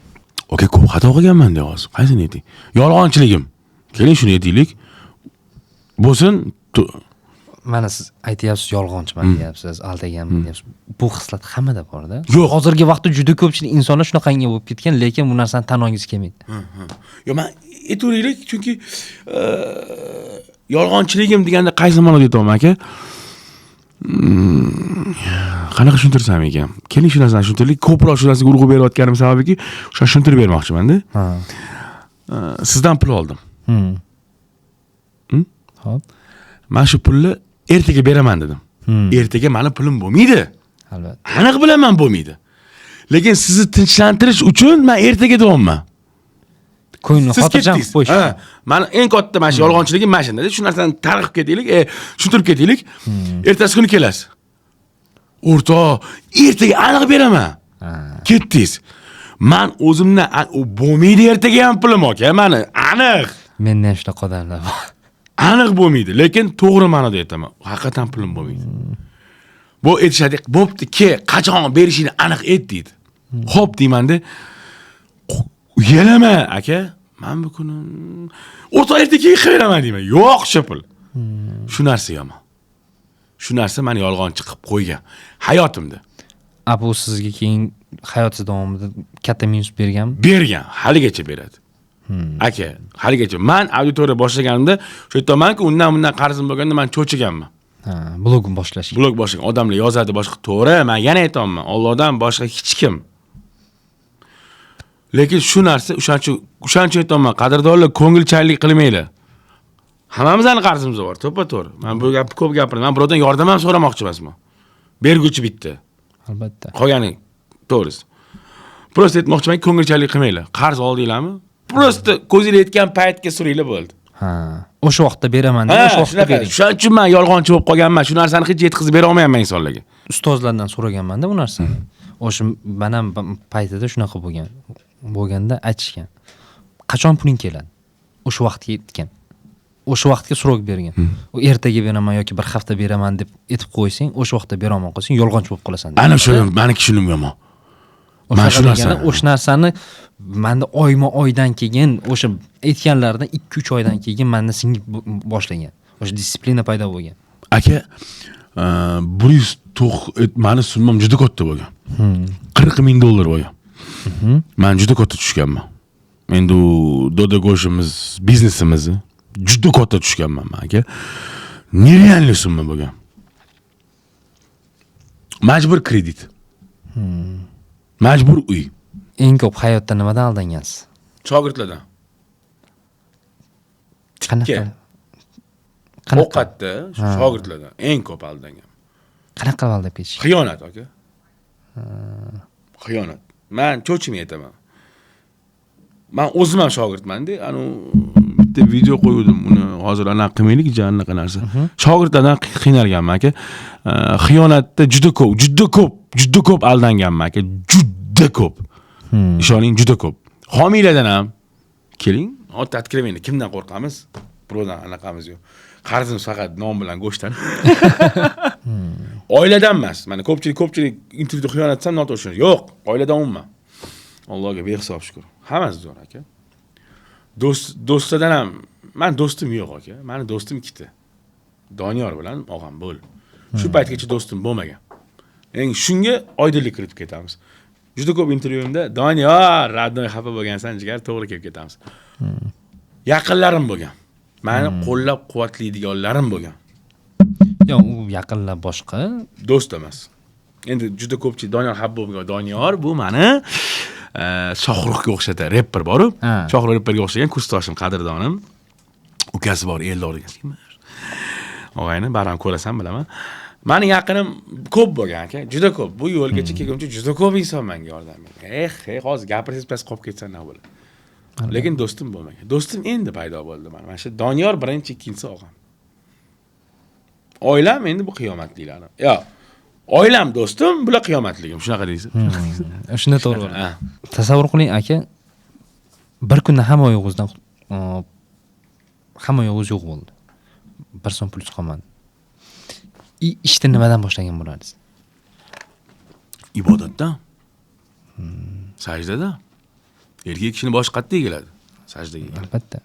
Speaker 2: Oke, ko'p xato qilganman deb hozir. Qaysini ayting? Yolg'onchiligim. Keling shuni aytaylik. Bo'lsin,
Speaker 1: mana siz aytyapsiz, yolg'onchiman deyapsiz, aldaganman deyapsiz. Bu xislat hammada bor-da.
Speaker 2: Yo'q.
Speaker 1: Hozirgi vaqtda juda ko'pchilik insonlar shunaqangi bo'lib ketgan, lekin bu narsani tan olgingiz kelmaydi.
Speaker 2: Yo, men aytaylik, chunki yolg'onchiligim deganda qaysi ma'noda aytaman aka? Qanaqa tushuntirsam ekan? Keling shu narsani tushuntiraylik. Ko'proq shu narsaga urg'u berayotganim sababiki, o'sha tushuntirib bermoqchiman-da. Sizdan pul oldim.
Speaker 1: Xo'p.
Speaker 2: Men shu pulni ertaga beraman dedim. Ertaga meni pulim bo'lmaydi.
Speaker 1: Albatta.
Speaker 2: Aniq bilaman bo'lmaydi. Lekin sizni tinchlantirish uchun men ertaga deyapman.
Speaker 1: Ko'ngilni xotirjam qilib qo'yish.
Speaker 2: Meni eng katta mana shu yolg'onchiligim mana shunda. Shu narsani targ'ib ketaylik, tushuntirib ketaylik. Ertasi kuni kelasiz. O'rtoq, ertaga aniq beraman. Ketdingiz. Men o'zimdan bo'lmaydi ertaga ham pulim aka, meni aniq.
Speaker 1: Menda ham shunaqa odamlar bor.
Speaker 2: Aniq bo'lmaydi, lekin to'g'ri ma'noda aytaman. Haqiqatan pulim bo'lmaydi. Bu aytishadi, bo'pti, qachon berishingni aniq ayt deydi. Xo'p deyman-da. Yelama aka, men bu kuni o'rtoq ertaga qilib deyman. Yo'q, shu pul. Shu narsa yomon. Shu narsa meni yolg'onchi qilib qo'ygan hayotimda.
Speaker 1: Bu sizga keyin hayotingiz davomida katta minus berganmi?
Speaker 2: Bergan, haligacha beradi. Aka, haligacha men auditoriya boshlaganimda shu aytamanki, undan qarzim bo'lganda men cho'chiganman.
Speaker 1: Blog boshlash.
Speaker 2: Blog boshlagan odamlar yozadi boshqa, to'g'ri, men yana aytaman, Allohdan boshqa hech kim. Lekin shu narsa o'shancha aytaman, qadrdonlar ko'ngilchanlik qilmaylar. Hammamizning qarzimiz bor, to'ppa-to'g'ri. Men bu gapni ko'p gapiraman. Men birovdan yordam ham so'ramoqchi emasman. Berguchi bitta.
Speaker 1: Albatta.
Speaker 2: Qolgani to'g'risi. Prosta aytmoqchimanki, ko'ngilchanlik qilmaylar. Qarz oldinglarmi? Prosta ko'zingizga yetgan paytga so'raylar bo'ldi.
Speaker 1: O'sha vaqtda beraman deb o'sha vaqtda bering.
Speaker 2: Shuning uchun men yolg'onchi bo'lib qolganman. Shu narsani hech yetkazib bera olmayapman insonlarga.
Speaker 1: Ustozlardan so'raganman-da bu narsani. O'sha men ham paytida shunaqa bo'lganda aytishgan. Qachon puling keladi? O'sha vaqtga yetgan. O'sha vaqtga so'rab bergan. U ertaga beraman yoki bir hafta beraman deb aytib qo'ysang, o'sha vaqtda bera olmay qolsang, yolg'onchi bo'lib qolasan.
Speaker 2: Ana shu meni kishinim yomon.
Speaker 1: O'sha narsani menda oydan keyin o'sha aytganlaridan 2-3 oydan keyin menda singib boshlagan. O'sha disiplina paydo bo'lgan.
Speaker 2: Aka, meni summam juda katta bo'lgan. $40,000 bo'lgan. Men juda katta tushganman. endi u doda go'shimiz biznesimizni juda katta tushganman men aka. Nerealniy summa bo'lgan. Majbur kredit. Majbur uy.
Speaker 1: Eng ko'p hayotda nimadan aldangansiz?
Speaker 2: Shogirdlardan.
Speaker 1: Qanaqa?
Speaker 2: Ovqatda shogirdlardan eng ko'p aldangan.
Speaker 1: Qanaqa aldab ketish?
Speaker 2: Xiyonat aka. Xiyonat. Men cho'chimay aytaman. Men o'zim ham shogirdman-da, bitta video qo'ydim, uni hozir anaqa qilmaylik, anaqa narsa. Shogirdlardan qiynalganman aka. Xiyonatda juda ko'p aldanganman aka. Juda ko'p. Ishoning, juda ko'p. Homiylardan ham keling, ot откровенно, kimdan qo'rqamiz? Birovdan anaqamiz yo'q. Qarzimiz faqat non bilan go'shtdan. Oiladan emas. Mana ko'pchilik intervyuda xiyonat desam noto'g'ri. Yo'q, oiladan umuman. Allohga behisob shukr. Hammasi zo'r aka. Do'stlardan ham men do'stim yo'q aka. Meni do'stim ikkita. Doniyor bilan og'am bo'l. Shu paytgacha do'stim bo'lmagan. Endi shunga oydinlik kiritib ketamiz. Juda ko'p intervyuimda Doniyor, radnoy xafa bo'lgansan, jigar, to'g'ri kelib ketamiz. Yaqinlarim bo'lgan. Meni qo'llab-quvvatlaydiganlarim bo'lgan.
Speaker 1: Yo'q, u yaqinlar boshqa.
Speaker 2: Do'st emas. Endi juda ko'pchilik Doniyor xafa bo'lgan. Doniyor bu meni Shohruxga o'xshata rapper bor-ku. Shohruh rapperga o'xshagan kursdoshim, qadrdonim. Ukasi bor, Eldor degan. Og'ayni, barham ko'rasan bilaman. Meni yaqinim ko'p bo'lgan aka, juda ko'p. Bu yo'lgacha kelguncha juda ko'p inson menga yordam bergan. Hozir gapirsangiz past qolib ketsa nima bo'ladi? Lekin do'stim bo'lmagan. Do'stim endi paydo bo'ldi mana shu Doniyor birinchi, ikkinchisi og'am. Oilam endi bu qiyomatlilar. Yo'q. Oilam do'stim, bular qiyomatligim. Shunaqa deysiz.
Speaker 1: Shunda to'g'ri bo'ladi. Tasavvur qiling aka, bir kunda hamma oyog'ingiz yo'q bo'ldi. Bir so'm pulingiz qolmadi. Ishni nimadan boshlagan bo'lardingiz?
Speaker 2: Ibodatdan. Sajdadan. Erkak kishini boshi qayerda egiladi? Sajdaga.
Speaker 1: Albatta.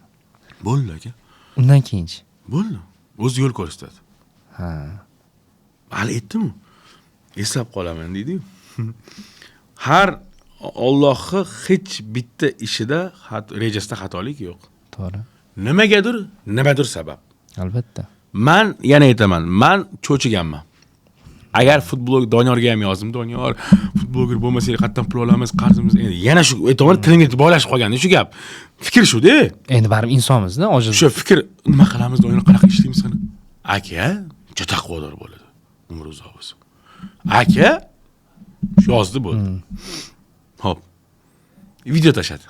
Speaker 2: Bo'ldi aka.
Speaker 1: Undan keyinchi?
Speaker 2: Bo'ldi. O'zi yo'l ko'rsatadi.
Speaker 1: Ha.
Speaker 2: Hali aytdim. Eslab qolaman deydi-yu. Har Allohga hech bitta ishida rejasida xatolik yo'q.
Speaker 1: To'g'ri.
Speaker 2: Nimadir sabab.
Speaker 1: Albatta.
Speaker 2: Men yana aytaman, men cho'chiganman. Agar futbol Doniyorga ham yozdim, Doniyor futbolga bo'lmasa qayerdan pul olamiz, qarzimiz endi yana shu aytaman, tilinga boylashib qolganda shu gap. Fikr shu-da.
Speaker 1: Endi baribir insonmiz-da, ojiz.
Speaker 2: Shu fikr, nima qilamiz, Doniyor qanaqa ishlaymiz qani? Aka, juda taqvodor bo'ladi. Umr uzoq bo'lsin. Aka yozdi bo'ldi. Hop. Video tashadi.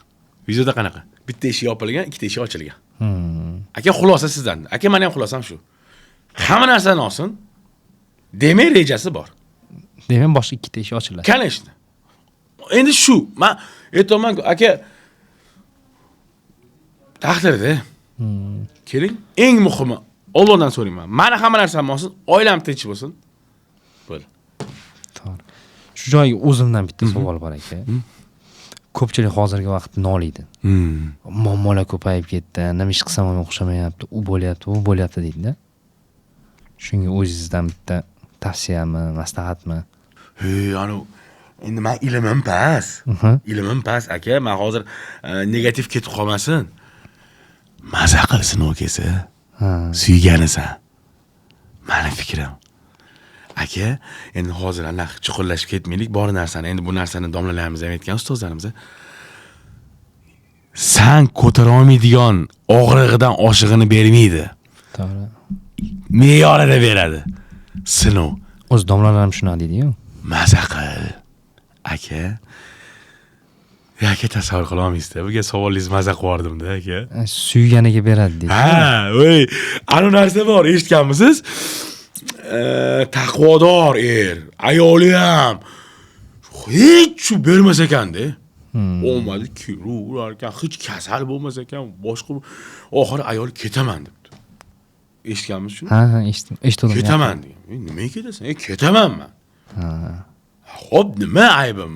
Speaker 2: Videoda qanaqa? Bitta eshik yopilgan, ikkita eshik ochilgan. Aka xulosa sizdan. Aka meni ham xulosam shu. Hamma narsani olsin. Demak rejasi bor.
Speaker 1: Demak boshqa ikkita eshik ochiladi.
Speaker 2: Конечно. Endi shu, men aytaman, aka taqdirda. Keling, eng muhimi Allohdan so'rayman. Meni hamma narsam olsin, oilam tinch bo'lsin. Bo'ldi.
Speaker 1: To'g'ri. Shu joyga o'zimdan bitta savol bor aka. Ko'pchilik hozirgi vaqtda noliydi. Muammolar ko'payib ketdi, nima ish qilsam ham o'xshamayapti, u bo'lyapti deydi-da. Shunga o'zingizdan bitta tavsiyami, maslahatmi? Endi
Speaker 2: men ilmim pas. Ilmim pas aka, men hozir negativ ketib qolmasin. Maza qilsin o'kasi. Suyganisan. Meni fikrim. Aka, endi hozir anaqa chuqurlashib ketmaylik, bor narsani, endi bu narsani domlalarimiz ham aytgan, ustozlarimiz. Sen ko'tara olmaydigan og'rig'idan oshig'ini bermaydi.
Speaker 1: To'g'ri.
Speaker 2: Me'yorida beradi. Sinov.
Speaker 1: O'z domlalarim shunaqa deydi-yu.
Speaker 2: Maza qil. Aka. Aka tasavvur qila olmaysiz-da. Buga savolingiz maza qildim-da, aka.
Speaker 1: Suyganiga beradi deydi.
Speaker 2: Ana narsa bor, eshitganmisiz? Taqvodor ayoli ham hech shu bermas ekanda. Olmadi, ular ekan, hech kasal bo'lmas ekan, boshqa oxiri ayol ketaman debdi. Eshitganmiz shuni?
Speaker 1: Ha, eshitdim.
Speaker 2: Ketaman degan. Nimaga ketasan? Ketaman men. Xo'p, nima aybim?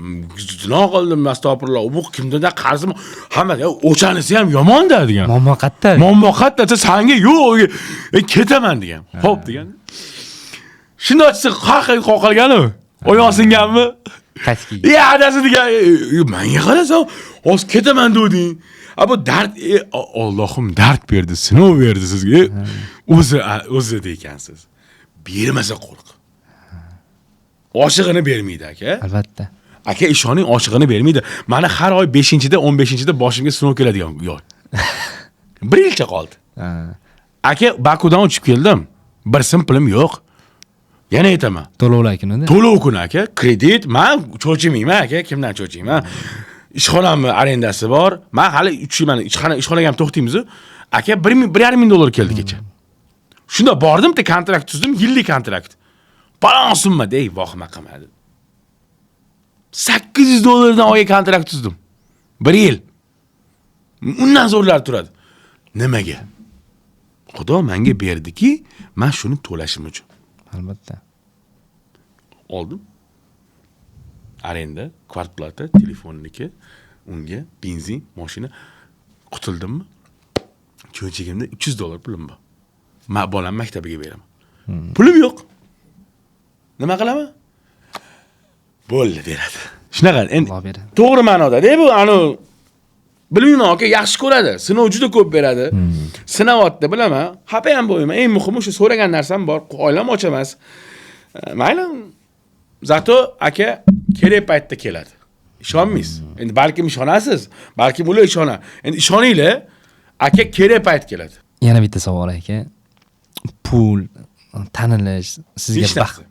Speaker 2: Zino qildim, astag'firulloh. Bu kimdan qarzim? Hamma o'chanisi ham yomon-da degan.
Speaker 1: Muammo qayerda?
Speaker 2: Muammo qayerda? Senga yo'q, ketaman degan. Xo'p degan. Shunda ochsa qoqilgani? Oyoq singanmi?
Speaker 1: qaytib
Speaker 2: adasi degan menga qarasam hozir ketaman degding. Bu dard Allohim dard berdi, sinov berdi sizga. O'zi ekansiz. Bermasa qo'rq. Oshig'ini bermaydi aka.
Speaker 1: Albatta.
Speaker 2: Aka ishoning oshig'ini bermaydi. Mani har oy 5-da, 15-da boshimga sinov keladigan yo'l. 1 yilcha qoldi. Aka Bakudan uchib keldim. Bir sim pulim yo'q. Yana aytaman.
Speaker 1: To'lovlar kunida.
Speaker 2: To'lov kuni aka, kredit, men cho'chimayman aka, kimdan cho'chiyman? Ishxonamni arendasi bor. Men hali 3 yil mana ishxonaga ham to'xtaymiz. Aka 1,5 dollar keldi kecha. Shunda bordim-da kontrakt tuzdim, yillik kontrakt. Balon summa dey, vahima qilmadi. 800 dollardan oyga kontrakt tuzdim. 1 yil. Undan zo'rlar turadi. Nimaga? Xudo menga berdiki, men shuni to'lashim uchun.
Speaker 1: Albatta.
Speaker 2: Oldim. Arenda, kvarplata, telefonniki, unga benzin, mashina qutildimmi? Cho'chigimda 300 dollar pulim bor. Men bolam maktabiga beraman. Pulim yo'q. Nima qilaman? Bo'ldi deradi. Shunaqa, endi to'g'ri ma'noda-da bu bilmayman aka, yaxshi ko'radi. Sinov juda ko'p beradi. Sinavotda bilaman, xafa ham bo'lmayman. Eng muhimi shu so'ragan narsam bor, oilam och emas. Mayli. Zato aka kerak paytda keladi. Ishonmaysiz. Endi balkim ishonasiz, balkim ular ishonadi. Endi ishoninglar, aka kerak payt keladi.
Speaker 1: Yana bitta savol aka. Pul, tanilish sizga baxt.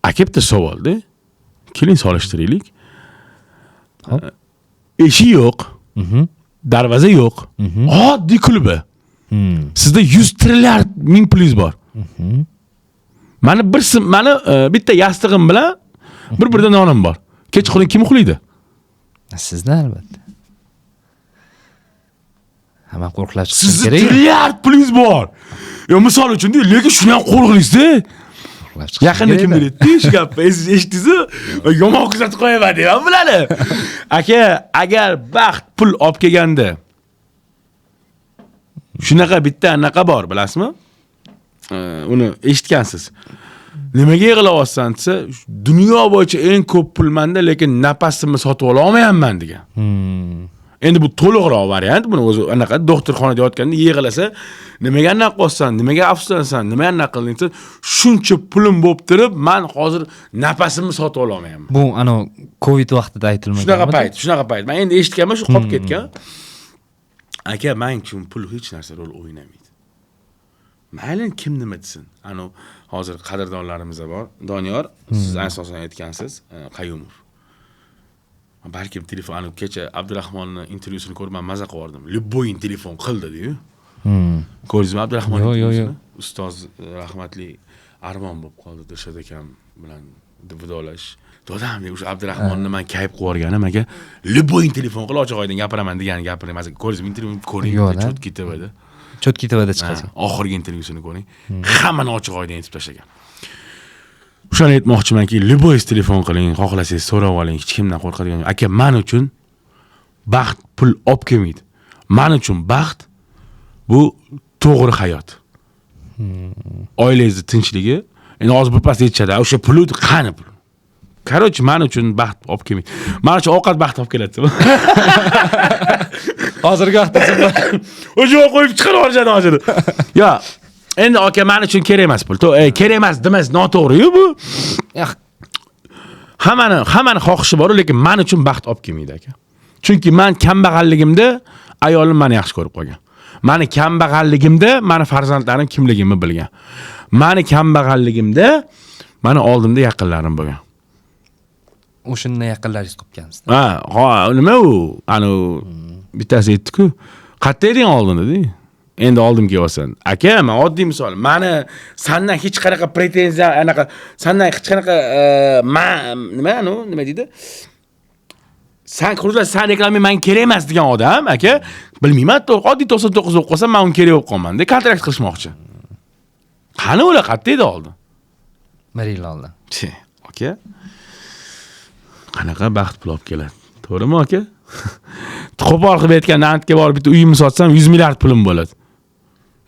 Speaker 1: Aka
Speaker 2: bitta savolda. Keling solishtiraylik. Eshik yo'q. Darvoza yo'q. Oddiy klubi. Sizda 100 trilliard ming pulingiz bor. Mani bitta yastig'im bilan bir-birdan nonim bor. Kechqurun kim uxlaydi?
Speaker 1: Sizda albatta. Hamma qo'rqlab
Speaker 2: chiqish kerak. Sizda trilliard pulingiz bor. Yo misol uchun, lekin shuni ham qo'rqingizda. Yaqinda kimdir aytdi, shu gapni eshitdingiz-ku? Yomon kuzatib qo'yaman deb biladi. Aka, agar baxt pul olib kelganda shunaqa bitta anaqa bor, bilasizmi? Uni eshitgansiz. Nimaga yig'layapsan desa, dunyo bo'yicha eng ko'p pul menda, lekin nafasimni sotib ola olmayapman degan. Endi bu to'liqroq variant, buni o'zi anaqa doktorxonada yotganda yig'lasa, nimaga anaqa qilsan, nimaga afsuslanasan, nima anaqa qilding desa, shuncha pulim bo'lib turib, men hozir nafasimni sotib ola olmayapman.
Speaker 1: Bu Covid vaqtida aytilmagan.
Speaker 2: Shunaqa payt. Men endi eshitganman, shu qolib ketgan. Aka, men uchun pul hech narsa rol o'ynamaydi. Mayli kim nima desin. Hozir qadrdonlarimiz bor. Doniyor, siz asosan aytgansiz, Qayumov. Balkim telefon kecha Abdurahmonning intervyusini ko'rib maza qildim. Любойin telefon qildi-ku. Ko'rdingizmi Abdurahmon intervyusini? Ustoz rahmatli Armon bo'lib qoldi Dilshod akam bilan vidolash. Dodam o'sha Abdurahmonni men kayib qilib o'rganim aka. Любойin telefon qilib ochiq oydin gapiraman degan gapini maza ko'rdingizmi intervyuni ko'ring. Chotki TVda.
Speaker 1: Chotki TVda chiqadi.
Speaker 2: Oxirgi intervyusini ko'ring. Hammani ochiq oydin aytib tashlagan. Shuni aytmoqchimanki, любой telefon qiling, xohlasangiz so'rab oling, hech kimdan qo'rqadigan. Aka, men uchun baxt pul olib kelmaydi. Men uchun baxt bu to'g'ri hayot. Oilangizni tinchligi, endi hozir bir pas yetishadi. O'sha pul qani pul? Короче, men uchun baxt olib kelmaydi. Men uchun ovqat baxt olib keladi.
Speaker 1: Hozirgi vaqtda
Speaker 2: o'sha qo'yib chiqarib olishadi hozir. Yo, endi aka men uchun kerak emas pul. Kerak emas demas noto'g'ri-yu bu. Hammani xohishi bor, lekin men uchun baxt olib kelmaydi aka. Chunki men kambag'alligimda ayolim meni yaxshi ko'rib qolgan. Meni kambag'alligimda meni farzandlarim kimligimni bilgan. Meni kambag'alligimda meni oldimda yaqinlarim bo'lgan.
Speaker 1: O'shunda yaqinlaringiz qopgansiz.
Speaker 2: Nima u? Bittasi aytdi-ku. Qayerda eding oldin dedi. Endi oldim kelyapsan. Aka, men oddiy misol. Meni sendan hech qanaqa pretenziya, sendan hech qanaqa nima deydi? Sen reklamayman, men kerak emas degan odam, aka, bilmayman, oddiy 99 o'qib qolsam, men uni kerak bo'lib qolman-da, kontrakt qilishmoqchi. Qani ular qayerda edi oldin?
Speaker 1: 1 yil oldin.
Speaker 2: Aka. Qanaqa baxt pul olib keladi. To'g'rimi, aka? Qo'pol qilib aytgan Nantga borib bitta uyimni sotsam 100 milliard pulim bo'ladi.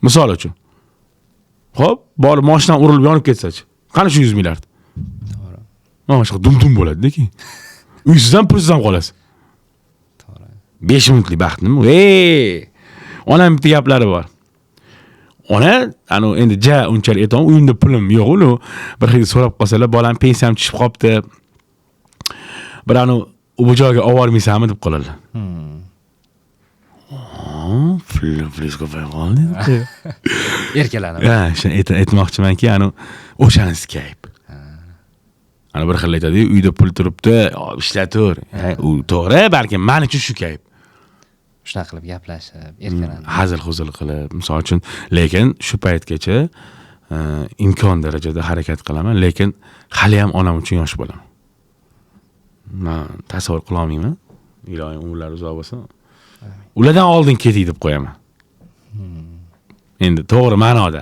Speaker 2: Misol uchun. Xo'p, borib mashinam urilib yonib ketsa-chi. Qani shu 100 milliard?
Speaker 1: To'g'ri.
Speaker 2: Mana shu dum bo'ladi-da keyin. Uysiz ham pulsiz ham qolasiz.
Speaker 1: To'g'ri.
Speaker 2: 5 minutlik baxt nima? Onam bitta gaplari bor. Ona, endi unchalik aytaman, uyimda pulim yo'q, uni bir xil so'rab qolsalar, bolam pensiyam tushib qopti. Bir u joyga olib bormaysanmi deb qoladilar. Pulga qo'yib
Speaker 1: Erkalanib.
Speaker 2: Ha, shuni aytmoqchimanki, o'shani Skype. Bir xil aytadi, uyda pul turibdi, ishlatur. U to'g'ri, balki men uchun shu kayf.
Speaker 1: Shunaqa qilib gaplashib, erkalanib.
Speaker 2: Hazil-huzul qilib, misol uchun, lekin shu paytgacha imkon darajada harakat qilaman, lekin hali ham onam uchun yosh bo'laman. Men tasavvur qila olmayman. Ilohim umrlari uzoq bo'lsin. Ulardan oldin keting deb qo'yaman. Endi to'g'ri ma'noda,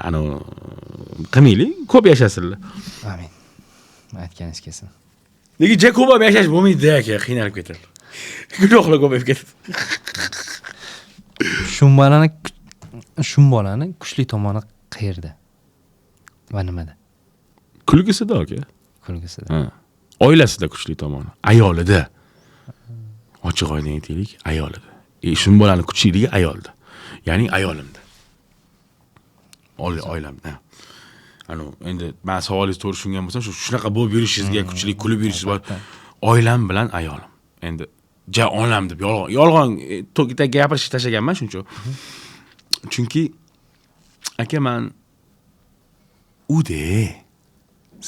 Speaker 2: qilmaylik, ko'p yashasizlar.
Speaker 1: Amin. Aytganingiz kelsin.
Speaker 2: Lekin ko'p yashash bo'lmaydi-da, aka, qiynalib ketadi. Gunohlar ko'payib ketadi.
Speaker 1: Shumbolani kuchli tomoni qayerda? Va nimada?
Speaker 2: Kulgisida, aka.
Speaker 1: Kulgisida.
Speaker 2: Ha. Oilasida kuchli tomoni, ayolida. Ochiq oydin aytaylik, ayolida. Shumbolani kuchliligi ayolda. Ya'ni ayolimda. Oilamda. Endi men savolingizni to'g'ri tushungan bo'lsam, shunaqa bo'lib yurishingizga, kuchli kulib yurishingiz bor. Oilam bilan ayolim. Endi onam deb yolg'on to'kita gapirishni tashlaganman shuncha. Chunki aka men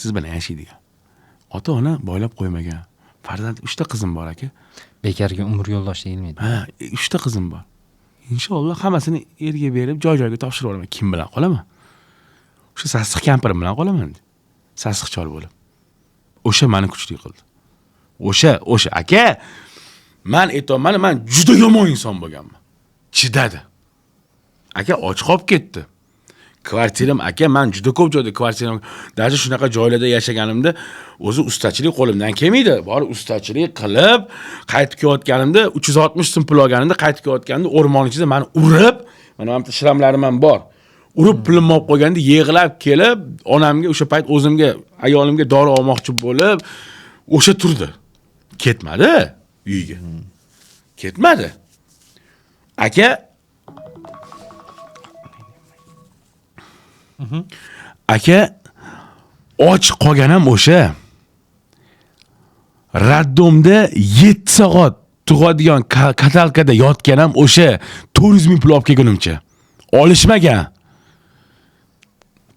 Speaker 2: siz bilan yashaydigan. Ota-ona boylab qo'ymagan. Farzand 3 ta qizim bor aka.
Speaker 1: Bekarga umr yo'ldosh deyilmaydi.
Speaker 2: Ha, 3 ta qizim bor. Inshaalloh hammasini erga berib, joy-joyga topshirib olaman. Kim bilan qolaman? O'sha sassiq kampirim bilan qolaman. Sassiq chol bo'lib. O'sha meni kuchli qildi. O'sha aka, men aytaman, men juda yomon inson bo'lganman. Chidadi. Aka och qolib ketdi. Kvartiram aka, men juda ko'p joyda kvartiram, даже shunaqa joylarda yashaganimda o'zi ustachilik qo'limdan kelmaydi. Bor ustachilik qilib, qaytib kelayotganimda 360 so'm pul olganimda qaytib kelayotganimda o'rmon ichida meni urib, mana bu shramlarim ham bor. Urib pulimni olib qo'yganda yig'lab kelib, onamga o'sha payt o'zimga, ayolimga dori olmoqchi bo'lib, o'sha turdi. Ketmadi uyiga. Ketmadi. Aka och qolganim o'sha. Raddomda 7 soat tug'adigan katalkada yotganam o'sha 400 ming pul olib kelgunimcha. Olishmagan.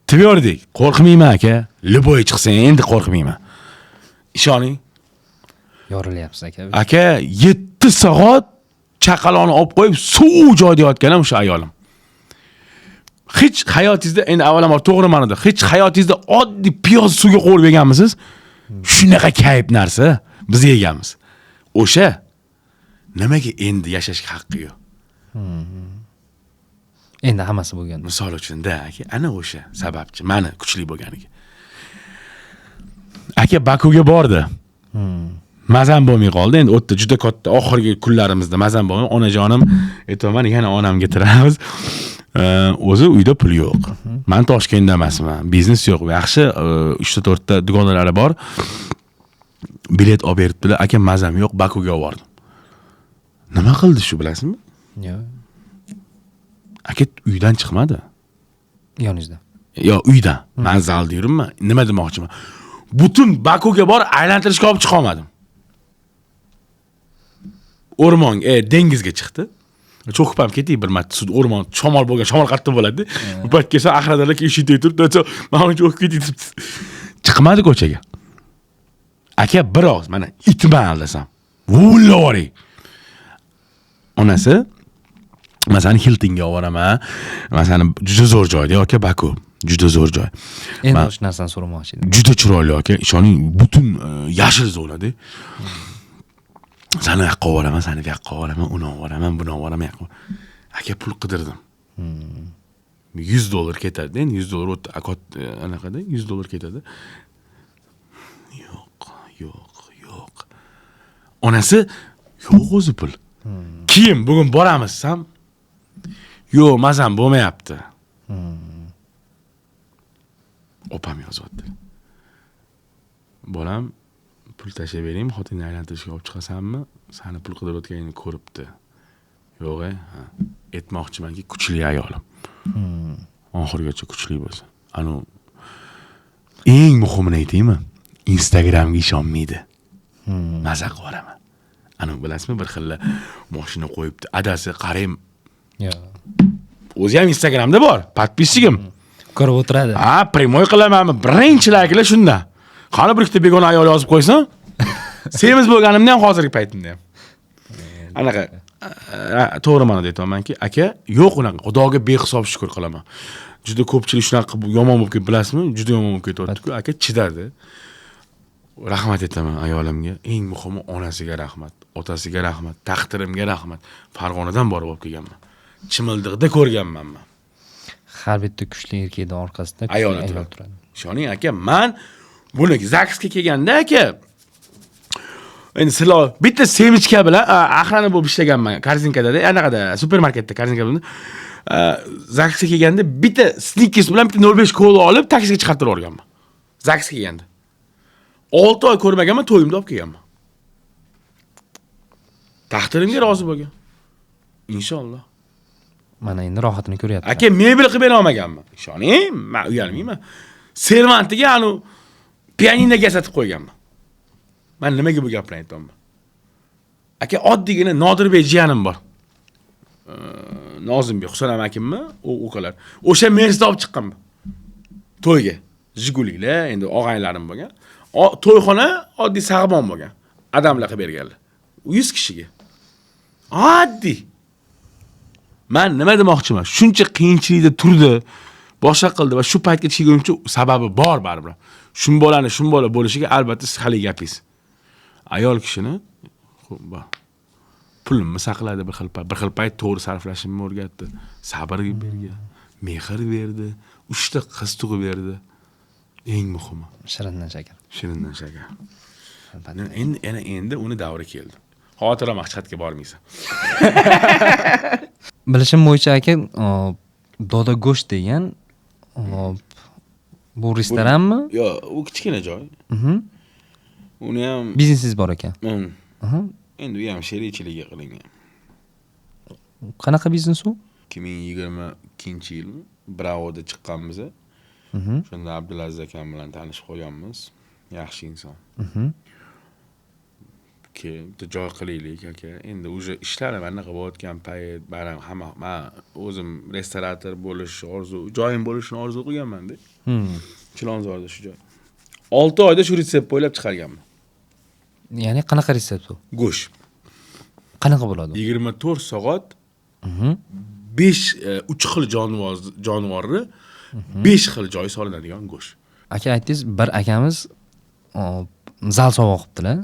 Speaker 2: Tvordik, qo'rqmayman aka. Liboy chiqsang endi qo'rqmayman. Ishoning.
Speaker 1: Yorilyapsiz aka.
Speaker 2: Aka 7 soat chaqalonni olib qo'yib suv joyda yotganam o'sha ayolim. Hech hayotingizda, endi avvalambor to'g'ri ma'noda, hech hayotingizda oddiy piyoz suvga qo'yib yeganmisiz? Shunaqa kayf narsa biz yeganmiz. O'sha nimaga endi yashashga haqqi yo'q?
Speaker 1: Endi hammasi bo'lgan.
Speaker 2: Misol uchun-da, aka, ana o'sha sababchi, meni kuchli bo'lganiga. Aka Bakuga bordi. Mazam bo'lmay qoldi. Endi o'tda juda katta oxirgi kunlarimizda mazam bo'lmay, onajonim aytaman, yana onamga tiramiz. O'zi uyda pul yo'q. Men Toshkentda emasman. Biznes yo'q. Yaxshi 3-4 ta do'konlari bor. Bilet olib beribdilar. Aka mazam yo'q, Bakuga olib bordim. Nima qildi shu bilasizmi?
Speaker 1: Yo'q.
Speaker 2: Aka uydan chiqmadi.
Speaker 1: Yoningizda.
Speaker 2: Yo, uydan. Men zalda yuribman. Nima demoqchiman? Butun Bakuga bor, aylantirishga olib chiqa olmadim. O'rmon, dengizga chiqdi. Cho'qib ham ketdik bir marta sud o'rmon, shamol bo'lgan, shamol qattiq bo'ladi. Bu payt kelsa axradalar eshitib turibdi. Men uni cho'qib ketib chiqmadi ko'chaga. Aka biroz mana itman aldasam. Vullori. Onasi masalan Hiltonga olib boraman. Masalan juda zo'r joyda aka Baku. Juda zo'r joy.
Speaker 1: Endi o'sha narsani so'ramoqchi edim.
Speaker 2: Juda chiroyli aka. Ishoning butun yashil zonada. Seni yoqqa boraman, seni bu yoqqa boraman, uni boraman, buni boraman. Aka pul qidirdim. $100 ketadi. Endi $100 akot anaqada $100 ketadi. Yo'q. Onasi yo'q o'zi pul. Keyin bugun boramiz ham. Yo'q, mazam bo'lmayapti. Opam yozyapti. bolam pul tashlab beraymi, xotinni aylantirishga olib chiqasanmi? Sani pul qidirayotganingni ko'ribdi. Yo'q, ha. Aytmoqchimanki, kuchli ayolim. Oxirgacha kuchli bo'lsin. Eng muhimini aytaymi? Instagramga ishonmaydi. Maza qilaman. Bilasizmi, bir xilla mashina qo'yibdi. Adasi qarayim.
Speaker 1: Yo'q.
Speaker 2: O'zi ham Instagramda bor, podpisчигim.
Speaker 1: Ko'rib o'tiradi.
Speaker 2: Primoy qilamanmi? Birinchi layklar shunda. Qani bir ikkita begona ayol yozib qo'ysin. Semiz bo'lganimda ham hozirgi paytimda ham. Anaqa to'g'ri ma'noda aytamanki, aka, yo'q unaqa. Xudoga behisob shukr qilaman. Juda ko'pchilik shunaqa yomon bo'lib ketdi, bilasizmi? Juda yomon bo'lib ketyapti-ku. Aka chidadi. Rahmat aytaman ayolimga. Eng muhimi onasiga rahmat, otasiga rahmat, taqdirimga rahmat. Farg'onadan borib olib kelganman. Chimildiqda ko'rganman men.
Speaker 1: Har bitta kuchli erkakning orqasida
Speaker 2: ayol turadi. Ishoning aka, men buni ZAKSga kelganda aka, endi sizlar bitta semichka bilan axrani bo'lib ishlaganman korzinkada, anaqada supermarketda korzinka bilan ZAKSga kelganda bitta Snickers bilan bitta 05 kola olib taksiga chiqartirib yuborganman. ZAKSga kelganda 6 oy ko'rmaganman, to'yimda olib kelganman. Taqdirimga rozi bo'lgan. Inshaalloh.
Speaker 1: Mana endi rohatini ko'ryapman.
Speaker 2: Aka, mebel qilib bera olmaganman. Ishoning, men uyalmayman. Servantiga pianinoga sotib qo'yganman. Men nimaga bu gapni aytayapman? Aka, oddiygina Nodirbek jiyanim bor. Nozimbek Husan amakimmi? O'qalar. O'sha Mercedes olib chiqqanman. To'yga. Jigulilar, endi og'aylarim bo'lgan. To'yxona oddiy sag'bon bo'lgan. Adamlar qilib berganlar. 100 kishiga. Oddiy. Men nima demoqchiman? Shuncha qiyinchilikda turdi, boshqa qildi va shu paytga kelguncha sababi bor baribir. Shun bola bo'lishiga albatta siz hali gapingiz. Ayol kishini pulimni saqladi bir xil payt to'g'ri sarflashimni o'rgatdi. Sabr bergan, mehr berdi, 3 ta qiz tug'ib berdi. Eng muhimi
Speaker 1: Shirindan shakar.
Speaker 2: Shirindan shakar. Endi uni davri keldi. Xotira maqsadga bormaysan.
Speaker 1: Bilishim bo'yicha aka, Doda go'sht degan bu restoranmi?
Speaker 2: Yo'q, u kichkina joy. Uni ham
Speaker 1: biznesingiz bor ekan.
Speaker 2: Endi u ham sherikchilikga qilingan.
Speaker 1: Qanaqa biznes u?
Speaker 2: 2022-yil Bravoda chiqqanmiz. Shunda Abdulaziz akam bilan tanishib qolganmiz. Yaxshi inson. Bitta joy qilaylik aka. Endi o'sha ishlarim anaqa bo'layotgan payt, men o'zim restorator bo'lish joyim bo'lishini orzu qilganman-da. Chilonzorda shu joy. 6 oyda shu retsept o'ylab chiqarganman.
Speaker 1: Ya'ni qanaqa retsept u?
Speaker 2: Go'sht.
Speaker 1: Qanaqa bo'ladi?
Speaker 2: 24 soat 5 3 xil jonivorni 5 xil joy solinadigan go'sht.
Speaker 1: Aka aytdingiz, bir akamiz zal sovg'a qilibdilar.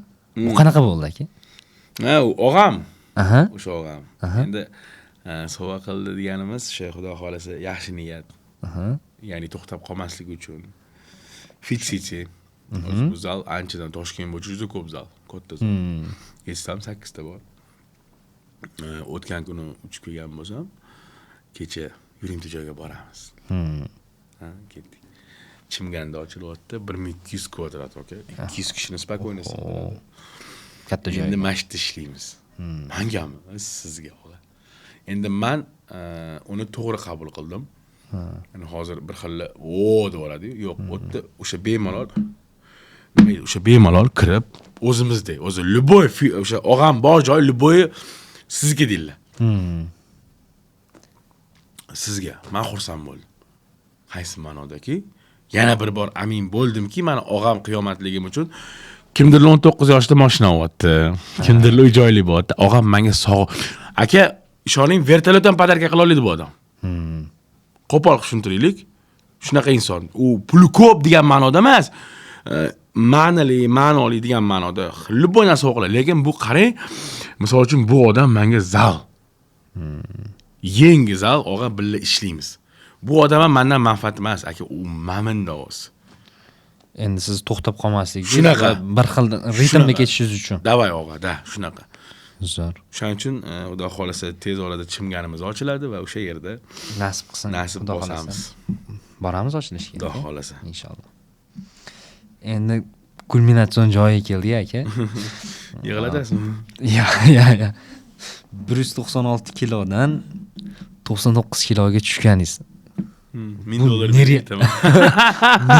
Speaker 1: Bu qanaqa bo'ldi aka?
Speaker 2: U og'am. O'sha og'am. Endi sovg'a qildi deganimiz, Xudo xolasa yaxshi niyat. Ya'ni to'xtab qolmaslik uchun. Fit City. Bu zal anchadan Toshkent bo'yicha juda ko'p zal, katta zal. Eslam 8 ta bor. O'tgan kuni uchib kelgan bo'lsam, kecha yuring joyga boramiz. Ketdik. Chimganda ochilyapti, 1200 kvadrat, aka. 200 kishini spokойно sig'adi.
Speaker 1: Katta joy.
Speaker 2: Endi mashitda ishlaymiz. Mangami, sizga o'g'li. Endi men uni to'g'ri qabul qildim. Ya'ni hozir bir xilla deb oladi-yu, yo'q, o'tda o'sha bemalol kirib, o'zimizdek, o'zi любой, o'sha og'am bor joy любой sizga deylar. Sizga men xursand bo'ldim. Qaysi ma'nodaki? Yana bir bor amin bo'ldimki, meni og'am qiyomatligim uchun kimdir 19 yoshda mashina olyapti, kimdir uy joyli bo'lyapti. Og'am menga sog'. Aka, ishoning, vertolyotdan podarka qila oladi bu odam. Qo'pol tushuntiraylik. Shunaqa inson. U puli ko'p degan ma'noda emas. Ma'noli degan ma'noda. Любой narsa o'qiladi. Lekin bu qarang, misol uchun bu odam menga zal. Yangi zal, og'a birga ishlaymiz. Bu odam ham mendan manfaat emas, aka, u mamnun o'zi.
Speaker 1: Endi siz to'xtab qolmasligingiz va bir xil ritmda ketishingiz uchun.
Speaker 2: Davay og'a, shunaqa.
Speaker 1: Zo'r.
Speaker 2: Shuning uchun Xudo xolasa tez orada chimganimiz ochiladi va o'sha yerda
Speaker 1: nasib qilsin,
Speaker 2: Xudo xolasa
Speaker 1: boramiz ochilishga.
Speaker 2: Xudo xolasa.
Speaker 1: Inshaalloh. Endi kulminatsion joyiga keldik aka.
Speaker 2: Yig'latasizmi?
Speaker 1: Ya. 196 kilodan 99 kiloga tushganingiz.
Speaker 2: $1000 ketaman.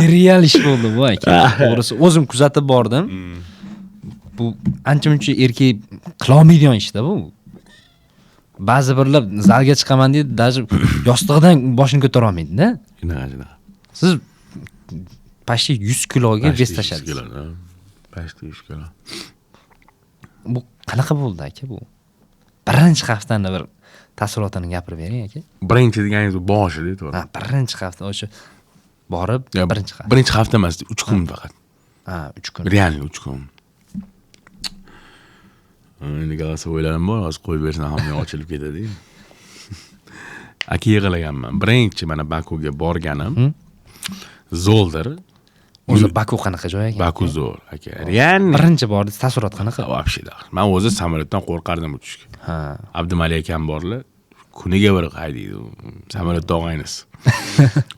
Speaker 1: Nereal ish bo'ldi bu aka. To'g'risi o'zim kuzatib bordim. Bu ancha-muncha erkak qilolmaydigan ishda bu. Ba'zi birlar zalga chiqaman deydi, даже yostiqdan boshini ko'tara olmaydi-da.
Speaker 2: Shunaqa.
Speaker 1: Siz почти 100 kiloga vес tashladingiz.
Speaker 2: Почти 100 kilo.
Speaker 1: Bu qanaqa bo'ldi aka bu? Birinchi haftani bir taassurotini gapirib bering aka.
Speaker 2: Birinchi deganingiz boshida, to'g'ri.
Speaker 1: Ha, birinchi hafta o'sha borib, birinchi hafta.
Speaker 2: Birinchi hafta emas, 3 kun faqat.
Speaker 1: Ha, 3 kun.
Speaker 2: Realni 3 kun. Endi galasi o'ylarim bor, hozir qo'yib bersam hamma ochilib ketadi. Aka yig'laganman. Birinchi mana Bakuga borganim zo'ldir.
Speaker 1: O'zi Baku qanaqa joy ekan?
Speaker 2: Baku zo'r, aka. Realni
Speaker 1: birinchi bordi, taassurot qanaqa?
Speaker 2: Вообще. Men o'zi samolyotdan qo'rqardim uchishga.
Speaker 1: Ha.
Speaker 2: Abdumali akam borlar. Kuniga bir haydaydi. Samolyotda og'ayniz.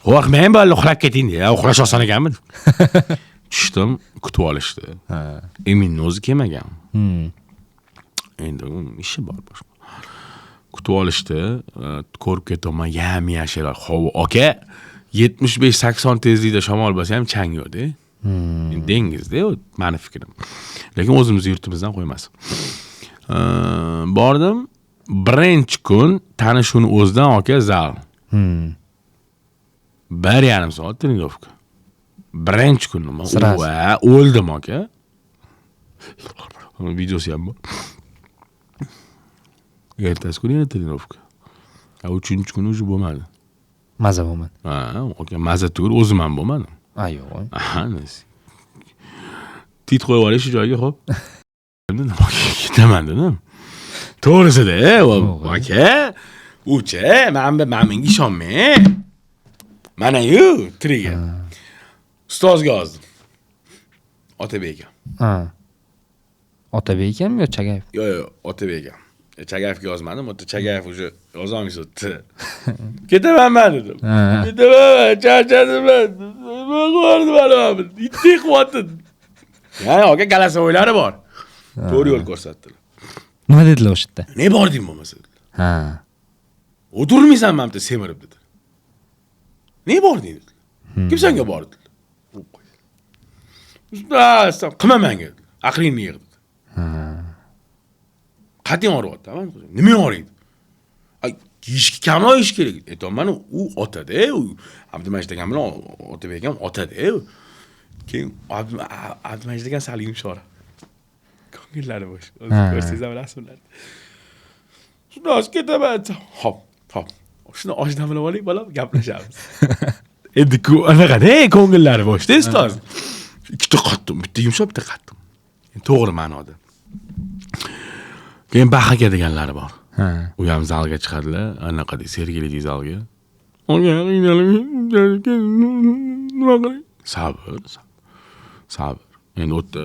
Speaker 2: Qo'rqmang, balla uxlab keting dedi. Uxlash oson ekanmi? Tushdim, kutib olishdi.
Speaker 1: Ha.
Speaker 2: Emin o'zi kelmagan. Endi ishi bor boshqa. Kutib olishdi, ko'rib ketaman, yam-yashil havo. Aka 75-80 tezlikda shamol bo'lsa ham chang yo'q-da. Dengizda, meni fikrim. Lekin o'zimiz yurtimizdan qo'ymas. Bordim, birinchi kun tanishuvni o'zidan aka zal. 1,5 soat trenirovka. Birinchi kun o'ldim aka. Videosi ham bor. Ertasi kuni yana trenirovka. 3-chi kuni уже bo'lmadi.
Speaker 1: Maza bo'lmadi.
Speaker 2: Ha, aka maza tugul o'zim ham bo'lmadim.
Speaker 1: Yo'q.
Speaker 2: Aha, tit qo'yib olish joyiga xo'p. Nima ketaman dedim. To'g'risida, aka, ucha, menga ishonmang. Mana-yu, triga. Ustozga yozdim. Otabek akam.
Speaker 1: Ha. Otabek ekanmi yo Chagayev?
Speaker 2: Yo'q, Otabek akam. Chagayevga yozmadim, o'ta Chagayev уже yozolmaysiz o'tdi. Ketaman men dedim. Ketaman, charchadim men. Qo'rdim mana. Itdek quvvatdim. Ya'ni aka galasi o'ylari bor. To'g'ri yo'l ko'rsatdilar.
Speaker 1: Nima dedilar o'sha yerda?
Speaker 2: Ne bording bo'lmasa?
Speaker 1: Ha.
Speaker 2: O'tirmaysan mamta semirib dedi. Ne bording dedi. Kim senga bordi? Usta, qilmaman dedi. Aqlingni yig'di. Qat'iy o'ryapti, nima o'raydi? Yeyishga kamroq yeyish kerak. Aytaman, u otadi, u Abdumajid akam bilan Otabek ham otadi. Keyin Abdumajid akam sal yumshoq. Ko'ngillari bo'sh. Ko'rsangiz bilasizlar. Shunday ketaman. Hop. Shuni oshdan bilib oling, bolam, gaplashamiz. Endi anaqa-da, ko'ngillari bo'shda, ustoz. Ikkita qattim, bitta yumshoq, bitta qattim. To'g'ri ma'noda. Keyin Bahaka deganlari bor. U ham zalga chiqadilar, anaqa deb Sergeli zalga. Sabr. Endi o'tda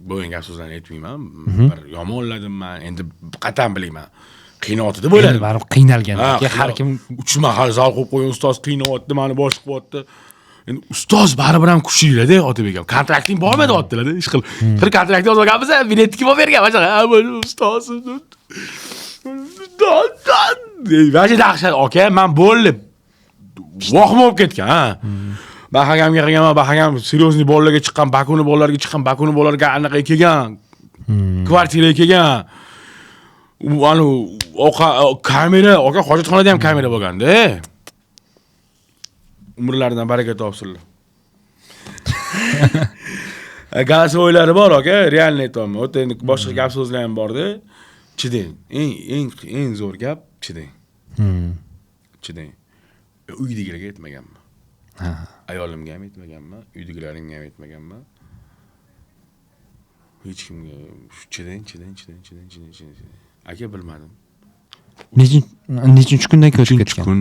Speaker 2: bo'lgan gap so'zlarni aytmayman. Bir yomonladim men, endi qatan bilayman. Qiynotida bo'ladi.
Speaker 1: Baribir qiynalgan. Har kim
Speaker 2: 3 mahal zal qo'yib qo'ygan ustoz qiynayapti, meni bosh qilyapti. Endi ustoz baribir ham kuchlilar-da, Otabek ham. Kontrakting bormi deyaptilar-da, ish qilib. Bir kontrakting olganmiz, biletga olib bergan, mana ustoz. Vaji dahshat, aka, men bo'lib vohma bo'lib ketgan, ha. Bahagamga qilganman, Bahagam seriozniy bolalarga chiqqan, Bakuni bolalarga anaqa kelgan. Kvartiraga kelgan. Anu kamera, aka hojatxonada ham kamera bo'lganda. Umrlaridan baraka topsinlar. Galasi o'ylari bor aka, realni aytaman. O'ta endi boshqa gap so'zlar ham bor-da. Chiding. Eng zo'r gap chiding. Chiding. Uydagilarga aytmaganman. Ayolimga ham aytmaganman, uydagilarimga ham aytmaganman. Hech kimga chiding. Aka bilmadim.
Speaker 1: Nechinchi kundan ko'chib ketgan?
Speaker 2: Kun.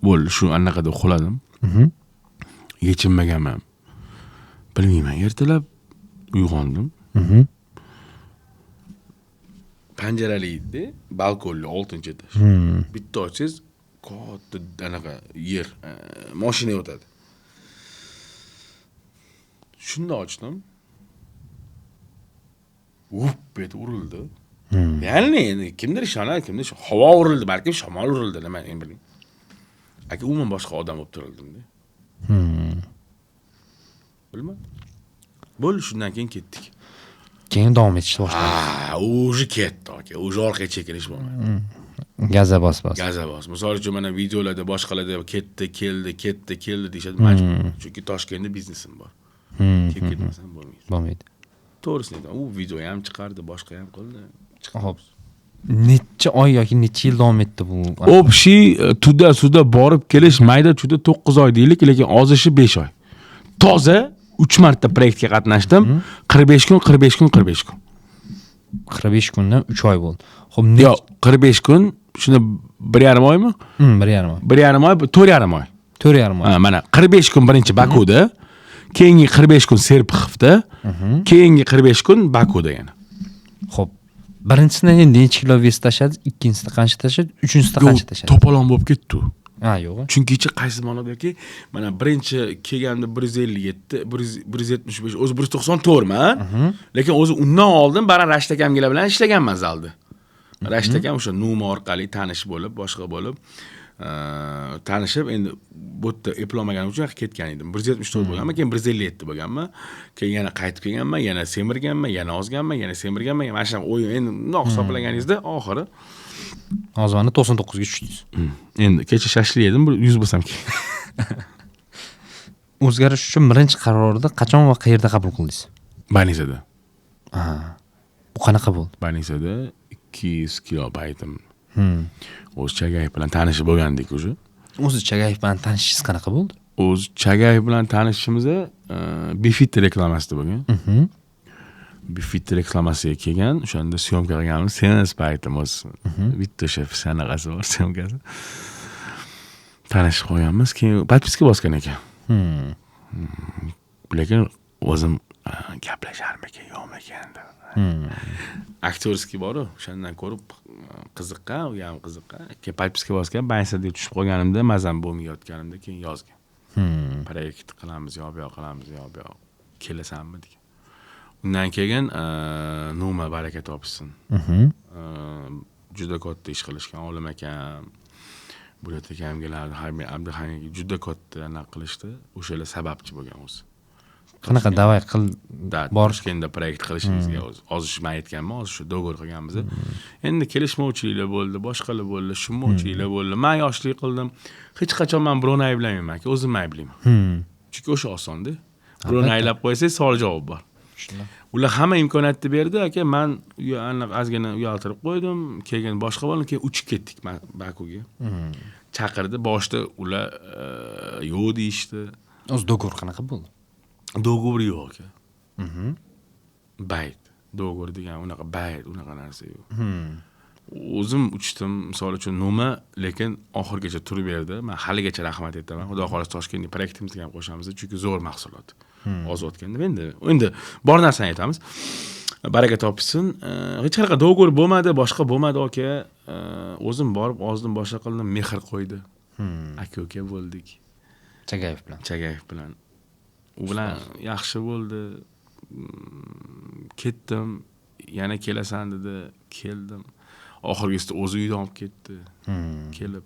Speaker 2: Bo'ldi, shu anaqada uxladim. Yechinmaganman. Bilmayman, ertalab uyg'ondim. Panjarali edi, balkonli 6-chi etash. Bitta ochsiz, katta anaqa yer, mashina o'tadi. shunda ochdim. Bet urildi. Ya'ni endi kimdir ishonadi, kimdir havo urildi, balki shamol urildi, nima men bilmayman. Aka umuman boshqa odam bo'lib turildim-da. Bilmadim. Bo'ldi, shundan keyin ketdik.
Speaker 1: Keyin davom etishni boshladi.
Speaker 2: O'zi ketdi aka. O'zi orqaga chekinish bo'lmadi.
Speaker 1: Gaza bos.
Speaker 2: Gaza bos. Misol uchun mana videolarda boshqalarda ketdi, keldi deyshadi, majbur. Chunki Toshkentda biznesim bor. Kelib ketmasam
Speaker 1: Bo'lmaydi.
Speaker 2: To'g'risini aytaman. U video ham chiqardi, boshqa ham qildi.
Speaker 1: Xo'p. Necha oy yoki necha yil davom etdi bu?
Speaker 2: Общий tuda borib kelish mayda chuda 9 oy deylik, lekin ozishi 5 oy. Toza 3 marta proyektga qatnashdim. 45 kun.
Speaker 1: 45 kundan 3 oy bo'ldi. Xo'p,
Speaker 2: yo'q, 45 kun, shuni 1,5 oymi?
Speaker 1: 1,5 oy.
Speaker 2: 1,5 oy, 4,5 oy.
Speaker 1: 4,5 oy.
Speaker 2: Mana 45 kun birinchi Bakuda, keyingi 45 kun Serpixovda, keyingi 45 kun Bakuda yana.
Speaker 1: Xo'p. Birinchisidan endi necha kilo vес tashladingiz, ikkinchisida qancha tashladingiz, uchinchisida qancha tashladingiz?
Speaker 2: To'polon bo'lib ketdi.
Speaker 1: Yo'q.
Speaker 2: Chunki qaysi ma'nodaki, mana birinchi kelganda 157, 175, o'zi 194 ma. Lekin o'zi undan oldin Baran Rashid akamlar bilan ishlaganman zalda. Rashid akam o'sha Numa orqali tanish bo'lib, boshqa bo'lib, tanishib, endi bu yerda eplolmaganim uchun ketgan edim. 174 bo'lganman, keyin 157 bo'lganman. Keyin yana qaytib kelganman, yana semirganman, yana ozganman, yana semirganman. Mana shu o'yin endi bundoq hisoblaganingizda oxiri
Speaker 1: hozir 99 ga tushdingiz.
Speaker 2: Endi kecha shashlik yedim, 100 bo'lsam kerak.
Speaker 1: O'zgarish uchun birinchi qarorni qachon va qayerda qabul qildingiz?
Speaker 2: Banisada.
Speaker 1: Bu qanaqa bo'ldi?
Speaker 2: Banisada 200 kilo baytim. O'z Chagayev bilan tanishib bo'lgandik o'sha.
Speaker 1: O'zi Chagayev bilan tanishishingiz qanaqa bo'ldi?
Speaker 2: O'z Chagayev bilan tanishishimiz Bifit reklamasida bo'lgan. Bifit reklamasiga kelgan, o'shanda syomka qilganmiz. Senes baytim o'z bitta shef sanaqasi bor, syomkasi. Tanishib qo'yganmiz, keyin podpiska bosgan ekan. Lekin o'zim gaplasharmikan, yo'qmikan deb. Aktyorskiy bor-ku, o'shandan ko'rib qiziqqan, u ham qiziqqan. Keyin podpiska bosgan, Banisada tushib qolganimda, mazam bo'lmayotganimda keyin yozgan. Proyekt qilamiz, yo'q kelasanmi degan. Undan keyin Numa baraka topsin. Juda katta ish qilishgan, Olim akam, Bulat akamlar, Abduhamid juda katta anaqa qilishdi. O'shalar sababchi bo'lgan o'zi.
Speaker 1: Qanaqa davay qil
Speaker 2: Toshkentda proyekt qilishingizga ozishma aytganman, hozir shu do'g'ri qilganmiz. Endi kelishmovchiliklar bo'ldi, boshqalar bo'ldi, tushunmovchiliklar bo'ldi. Men yoshlik qildim. Hech qachon men birovni ayblamayman, o'zimni ayblayman. Chunki o'sha osonda. Birovni aylab qo'ysangiz savol javob bor. Ular hamma imkoniyatni berdi, aka, men ozgina uyaltirib qo'ydim, keyin boshqa bo'ldi, keyin uchib ketdik Bakuga. Chaqirdi, boshda ular yo'q deyishdi.
Speaker 1: O'z do'g'ri qanaqa bo'ldi?
Speaker 2: Do'g'ri yo'q aka. Bayt. Do'g'ri degan unaqa bayt, unaqa narsa yo'q. O'zim uchdim, misol uchun Numa, lekin oxirgacha turib berdi. Men haligacha rahmat aytaman. Xudo xohlasa Toshkentning proyektimizga ham qo'shamiz, chunki zo'r mahsulot. Ozotganda endi bor narsani aytamiz. Baraka topsin. Hech qanaqa do'g'ri bo'lmadi, boshqa bo'lmadi aka. O'zim borib ozdim, boshqa qildim, mehr qo'ydi. Aka bo'ldik.
Speaker 1: Chagayev bilan.
Speaker 2: U bilan yaxshi bo'ldi. Ketdim, yana kelasan dedi, keldim. Oxirgisida o'zi uydan olib ketdi. Kelib.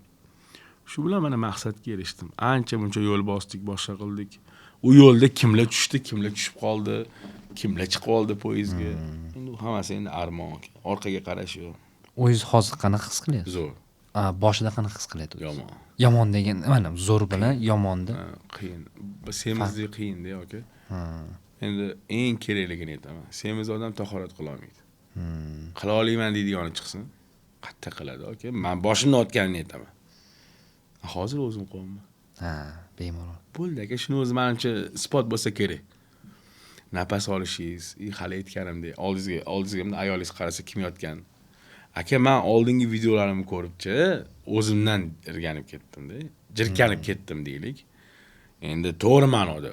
Speaker 2: Shu bilan mana maqsadga erishdim. Ancha buncha yo'l bosdik, boshqa qildik. U yo'lda kimlar tushdi, kimlar tushib qoldi, kimlar chiqib oldi poyezdga. Endi hammasi endi armon. Orqaga qarash yo'q.
Speaker 1: O'zingiz hozir qanaqa his qilyapsiz?
Speaker 2: Zo'r.
Speaker 1: Boshida qanaqa his qilyapsiz?
Speaker 2: Yomon.
Speaker 1: Yomon degan, mana zo'r bilan yomonni.
Speaker 2: Qiyin. Semizlik qiyin-da, aka. Endi eng kerakligini aytaman. Semiz odam tahorat qila olmaydi. Qila olmayman deydigani chiqsin, qatta qiladi, aka. Men boshimni otganini aytaman. Hozir o'zim qo'yaman.
Speaker 1: Bemalol.
Speaker 2: Bo'ldi aka, shuni o'zi menimcha isbot bo'lsa kerak. Nafas olishingiz, hali aytganimdek, oldingizga ayolingiz qarasa kim yotgan. Aka, men oldingi videolarimni ko'ribchi, o'zimdan irganib ketdim-da. Jirkanib ketdim deylik. Endi to'g'ri ma'noda,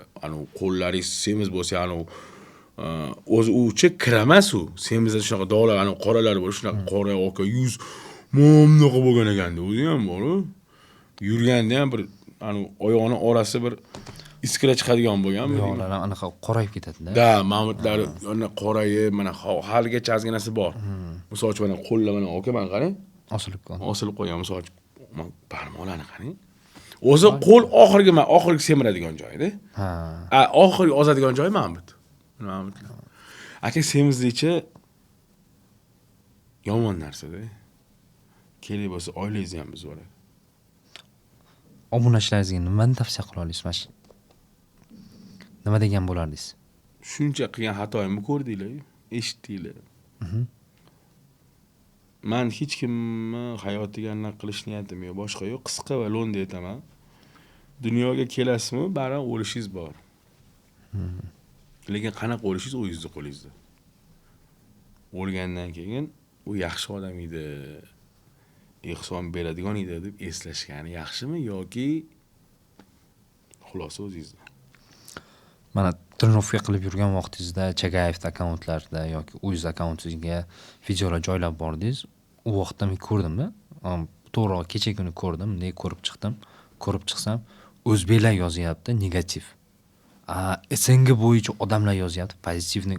Speaker 2: qo'llaringiz semiz bo'lsa, o'zi uchi kiramas u. Semizda shunaqa dog'lar, qoralar bor, shunaqa qora aka yuz momnoqa bo'lgan ekanda, o'zi ham bor-ku. Yurganda ham bir oyog'ini orasi bir iskra chiqadigan bo'lgan.
Speaker 1: Yo'qlar anaqa qorayib ketadi-da.
Speaker 2: Da, mamutlar yana qorayib, mana haligacha ozginasi bor. Misol uchun mana qo'llar mana aka mana qarang.
Speaker 1: Osilib qoldi.
Speaker 2: Osilib qolgan misol uchun barmoqlarni qarang. O'zi qo'l oxirgi semiradigan joyi-da.
Speaker 1: Ha.
Speaker 2: Oxirgi ozadigan joyi mamut. Aka semizlikchi yomon narsa-da. Kerak bo'lsa oilangizni ham buzib oladi.
Speaker 1: Obunachilaringizga nimani tavsiya qila olasiz? Mana nima degan bo'lardingiz?
Speaker 2: Shuncha qilgan xatoyimni ko'rdinglar, eshitdinglar. Men hech kimni hayotiga anaqa qilish niyatim yo'q, boshqa yo'q. Qisqa va lo'nda aytaman. Dunyoga kelasizmi, baribir o'lishingiz bor. Lekin qanaqa o'lishingiz o'zingizning qo'lingizda. O'lgandan keyin u yaxshi odam edi, ehson beradigan edi deb eslashgani yaxshimi yoki xulosa o'zingizda.
Speaker 1: Mana trenirovka qilib yurgan vaqtingizda Chagayev akkauntlarida yoki o'z akkauntingizga videolar joylab bordingiz. U vaqtda men ko'rdim-da. To'g'ri kecha kuni ko'rdim, bunday ko'rib chiqdim. Ko'rib chiqsam, o'zbeklar yozyapti negativ. SNG bo'yicha odamlar yozyapti, pozitivni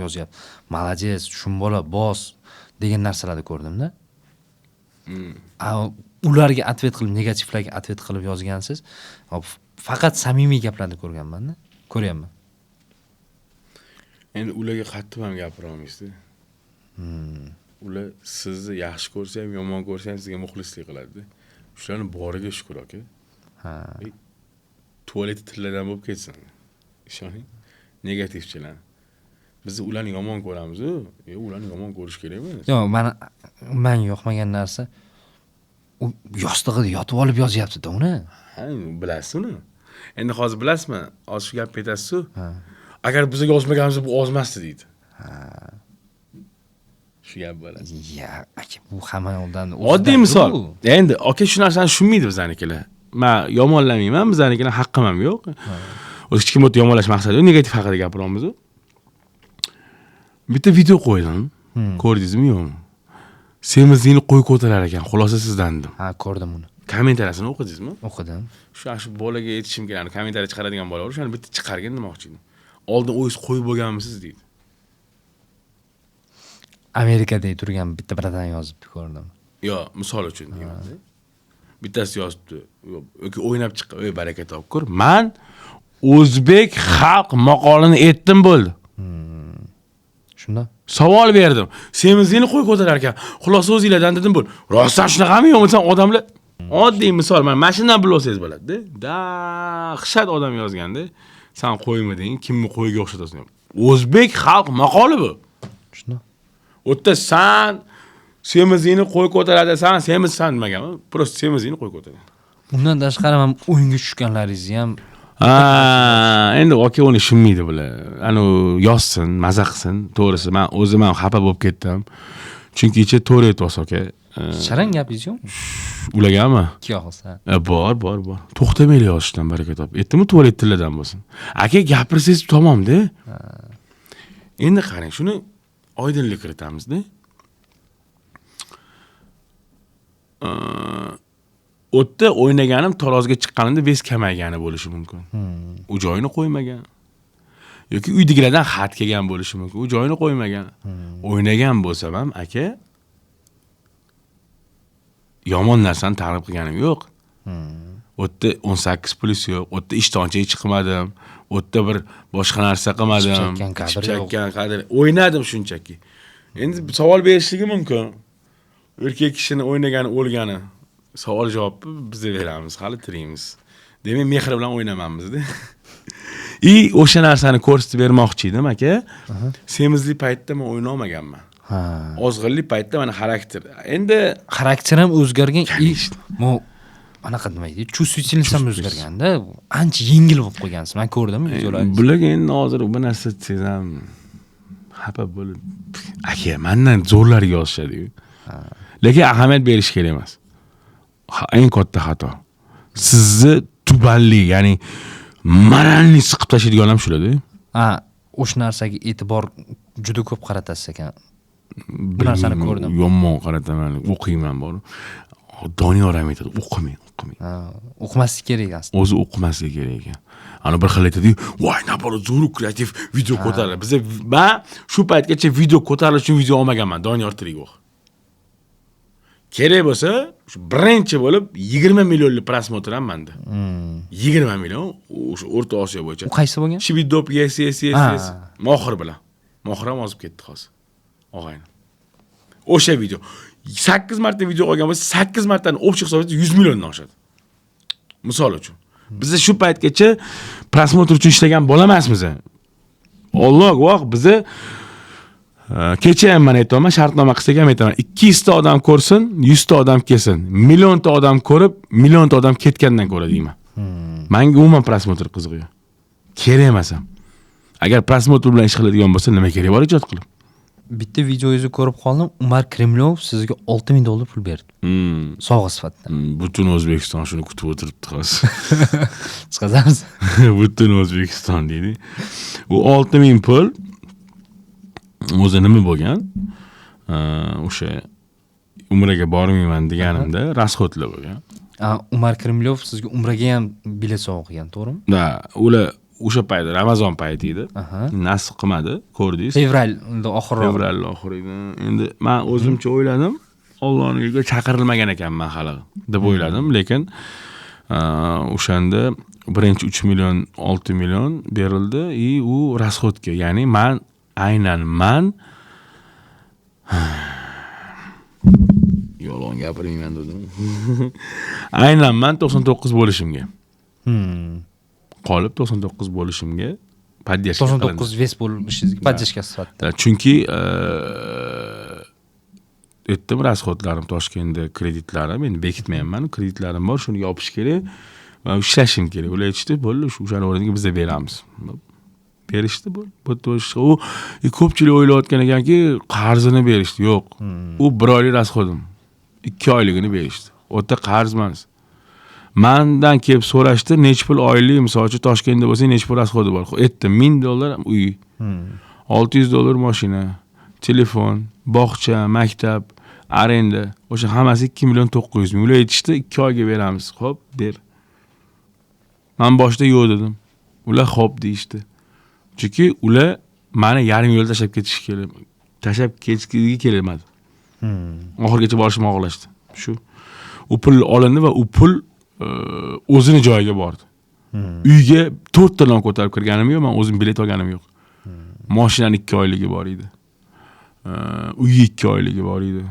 Speaker 1: yozyapti. Молодец, shumbola, bos degan narsalarni ko'rdim-da. Ularga atvet qilib, negativlarga atvet qilib yozgansiz. Faqat samimiy gaplarni ko'rganman-da. Ko'ryapman.
Speaker 2: Endi ularga qattiq ham gapira olmaysiz-da. Ular sizni yaxshi ko'rsa ham, yomon ko'rsa ham sizga muxlislik qiladi-da. Shularning boriga shukr aka.
Speaker 1: Ha.
Speaker 2: Tualet tilladan bo'lib ketsin. Ishoning. Negativchilar. Biz ularni yomon ko'ramiz-ku. Ularni yomon ko'rish kerak emas.
Speaker 1: Yo'q, men yoqmagan narsa u yostig'ida yotib olib yozyapti-da uni.
Speaker 2: Ha, bilasiz uni. Endi hozir bilasizmi? Hozir shu gap aytasiz-ku. Agar bizga yozmaganimiz bu ozmasdi deydi. Shu gap bo'ladi.
Speaker 1: Ya, aka bu hamma yoqdan
Speaker 2: oddiy misol. Endi aka shu narsani tushunmaydi bizanikilar. Men yomonlamayman, bizanikilar haqqim ham yo'q. O'zi hech kim o'tib yomonlash maqsadi yo'q, negativ haqida gapiramiz-ku. Bitta video qo'ydim. Ko'rdingizmi yo'qmi? Semizlikni qo'y ko'tarar ekan, xulosa sizdan dedim.
Speaker 1: Ha, ko'rdim uni.
Speaker 2: Kommentariyasini o'qidingizmi?
Speaker 1: O'qidim.
Speaker 2: Shu bolaga yetishim kerak, kommentariy chiqaradigan bola bor, shuni bitta chiqargan demoqchi edim. Oldin o'zingiz qo'y bo'lganmisiz deydi.
Speaker 1: Amerikada turgan bitta biradan yozibdi, ko'rdim.
Speaker 2: Yo, misol uchun deyman-da. Bittasi yozibdi. Yoki o'ynab chiqqan, "Ey baraka top ko'r. Men o'zbek xalq maqolini aytdim bo'ldi."
Speaker 1: Shunda
Speaker 2: savol berdim. Semizlikni qo'y ko'tarar ekan. Xulosa o'zingizlardan dedim bo'l. Rostdan shunaqami yo'qmi? Sen odamlar oddiy misol, men mashinadan bilsangiz bo'ladi-da. Dahshat odam yozganda, sen qo'ymading, kimni qo'yga o'xshatasan? O'zbek xalq maqoli bu.
Speaker 1: Shunda
Speaker 2: o'tda sen semizlikni qo'y ko'taradi, sen semizsan demaganmi? Prosta semizlikni qo'y ko'taradi.
Speaker 1: Bundan tashqari ham o'yinga tushganlaringizni ham
Speaker 2: endi aka uni tushunmaydi bular. Ani yozsin, maza qilsin. To'g'risi men o'zim ham xafa bo'lib ketdim. Chunki ichi to'g'ri aytibsiz aka.
Speaker 1: Sharang gapingiz yo'qmi?
Speaker 2: Ulargami?
Speaker 1: Kiyog'sa.
Speaker 2: Bor. To'xtamaylik yozishdan baraka top. Aytdimmi tualet tilladan bo'lsin. Aka gapirsangiz tamom-da. Endi qarang, shuni oydinlik kiritamiz-da. O'tda o'ynaganim tarozga chiqqanimda vez kamaygani bo'lishi mumkin. U joyini qo'ymagan. Yoki uydagilardan xat kelgan bo'lishi mumkin. U joyini qo'ymagan. O'ynagan bo'lsam ham aka yomon narsani ta'rif qilganim yo'q. O'tda 18 plyus yo'q. O'tda ishtonchaga chiqmadim. O'tda bir boshqa narsa qilmadim. Chakkan qadr. O'ynadim shunchaki. Endi savol berishligi mumkin. Erkak kishini o'ynagani, o'lgani. Savol javobni biz beramiz, hali tirimiz. Demak, mehr bilan o'ynamaymiz-da. O'sha narsani ko'rsatib bermoqchi edim aka. Semizlik paytda men o'yna olmaganman. Ozg'inlik paytda mana xarakter. Endi
Speaker 1: xarakter ham o'zgargan. Anaqa demaydi, chuvsitchilik ham o'zgarganda, ancha yengil bo'lib qolgansiz. Men ko'rdim videolaringizni.
Speaker 2: Bularga endi hozir bu narsa sezam xafa bo'lib, aka, mendan zo'rlarga yozishadi-ku. Lekin ahamiyat berish kerak emas. Eng katta xato. Sizni tubanli, ya'ni maralni siqib tashlaydigan ham shular-da.
Speaker 1: O'sha narsaga e'tibor juda ko'p qaratasiz ekan. Bu narsani ko'rdim.
Speaker 2: Yomon qarataman, o'qiyman bor. Doniyor ham aytadi, o'qimang.
Speaker 1: Ha, o'qimaslik kerak aslida.
Speaker 2: O'zi o'qimasligi kerak ekan. Ana bir xil aytadi, "Voy, naborat zo'r kreativ video ko'tariladi." Biz men shu paytgacha video ko'tarilish uchun video olmaganman, Doniyor Tirigov. Kerak bo'lsa, shu birinchi bo'lib 20 millionli prosmotr ham menda. 20 million o'sha O'rta Osiyo bo'yicha.
Speaker 1: U qaysi bo'lgan?
Speaker 2: Shibidop yes. Mohir bilan. Mohir ham ozib ketdi hozir. Og'ayni. O'sha video 8 marta video qolgan bo'lsa, 8 martani общий hisobda 100 milliondan oshadi. Misol uchun. Biz shu paytgacha prosmotr uchun ishlagan bo'lamasmiz. Alloh guvoh, bizni kecha ham men aytaman, shartnoma qilsak ham aytaman. 200 ta odam ko'rsin, 100 ta odam kelsin. Million ta odam ko'rib, million ta odam ketgandan ko'ra deyman. Menga umuman prosmotr qiziq yo'q. Kerak emas ham. Agar prosmotr bilan ish qiladigan bo'lsa, nima kerak bor ijod qilib?
Speaker 1: Bitta videoyingizni ko'rib qoldim. Umar Kremlov sizga $6000 pul berdi. Sovg'a sifatida.
Speaker 2: Butun O'zbekiston shuni kutib o'tiribdi hozir.
Speaker 1: Chiqazamiz.
Speaker 2: Butun O'zbekiston deydi. U 6000 pul o'zi nima bo'lgan? O'sha umraga bormayman deganimda rasxodlar bo'lgan.
Speaker 1: Umar Kremlov sizga umraga ham bilet sovg'a qilgan, to'g'rimi?
Speaker 2: Da, ular o'sha payt Ramazon payti edi. Nasib qilmadi, ko'rdingiz.
Speaker 1: Fevral oxirroq.
Speaker 2: Fevral oxirida. Endi men o'zimcha o'yladim, Allohning yo'liga chaqirilmagan ekanman hali deb o'yladim, lekin o'shanda birinchi 3 million, 6 million berildi u rasxodga. Ya'ni aynan yolg'on gapirmayman dedim. Aynan 99 bo'lishimga. Qolib 99 bo'lishimga podдержка qilindi.
Speaker 1: 99 ves bo'lishingizga podдержка sifatida.
Speaker 2: Chunki aytdim, rasxodlarim Toshkentda kreditlarim, endi bekitmayapman, kreditlarim bor, shuni yopish kerak va ishlashim kerak. Ular aytishdi, bo'ldi, o'shani o'rniga biz beramiz. Berishdi bu. U ko'pchilik o'ylayotgan ekanki, qarzini berishdi. Yo'q. U 1 oylik rasxodim. 2 oyligini berishdi. O'ta qarz emas. Mendan kelib so'rashdi, nech pul oylik, masalan, Toshkentda bo'lsa, nech pul rasxodi bor. Aytdim, $1000 uy, $600 mashina, telefon, bog'cha, maktab, arenda, o'sha hammasi 2,900,000. Ular aytishdi, 2 oyga beramiz. Xo'p, der. Men boshda yo'q dedim. Ular xo'p deyishdi. Chunki ular meni yarim yo'lda tashlab ketishga kelmadi. Oxirgacha borishim og'irlashdi. Shu. U pul olindi va u pul o'zini joyiga bordi. Uyga 4 ta non ko'tarib kirganim yo'q, men o'zim bilet olganim yo'q. Mashinaning 2 oyligi bor edi. Uy 2 oyligi bor edi.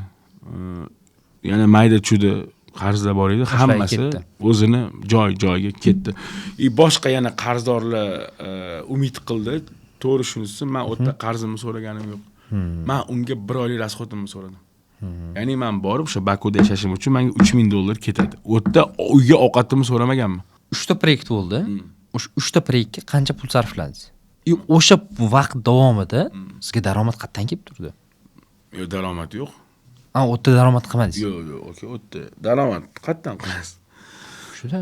Speaker 2: Yana mayda-chuda qarzlar bor edi, hammasi o'zini joyiga ketdi. Boshqa yana qarzdorlar umid qildi. To'g'ri shunisi, men o'tda qarzimni so'raganim yo'q. Men unga 1 oylik rasxodimni so'radim. Ya'ni men borib o'sha Bakuda yashashim uchun menga $3000 ketadi. O'tda uyga ovqatimni so'ramaganman.
Speaker 1: 3 ta proyekt bo'ldi. O'sha 3 ta proyektga qancha pul sarfladingiz? O'sha vaqt davomida sizga daromad qayerdan kelib turdi?
Speaker 2: Yo'q, daromad yo'q.
Speaker 1: O'tda daromad qilmadingiz?
Speaker 2: Yo'q, o'tda daromad qayerdan qilasiz?
Speaker 1: Shuda.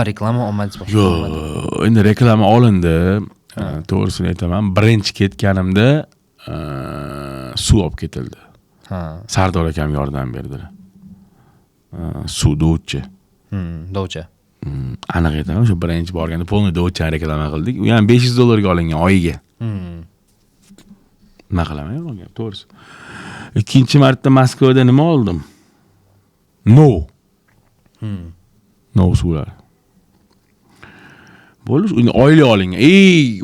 Speaker 1: Reklama olmadingiz boshqa?
Speaker 2: Yo'q, endi reklama olindi. To'g'risini aytaman, birinchi ketganimda suv olib ketildi. Sardor akam yordam berdilar. Suv dovcha.
Speaker 1: Dovcha.
Speaker 2: Aniq aytaman, o'sha birinchi borganda polni dovcha reklama qildik. U ham $500 ga olingan oyiga. Nima qilaman, yo'q, to'g'risi. Ikkinchi marta Moskvada nima oldim? No suvlar. Bo'lish, uni oylik olingan.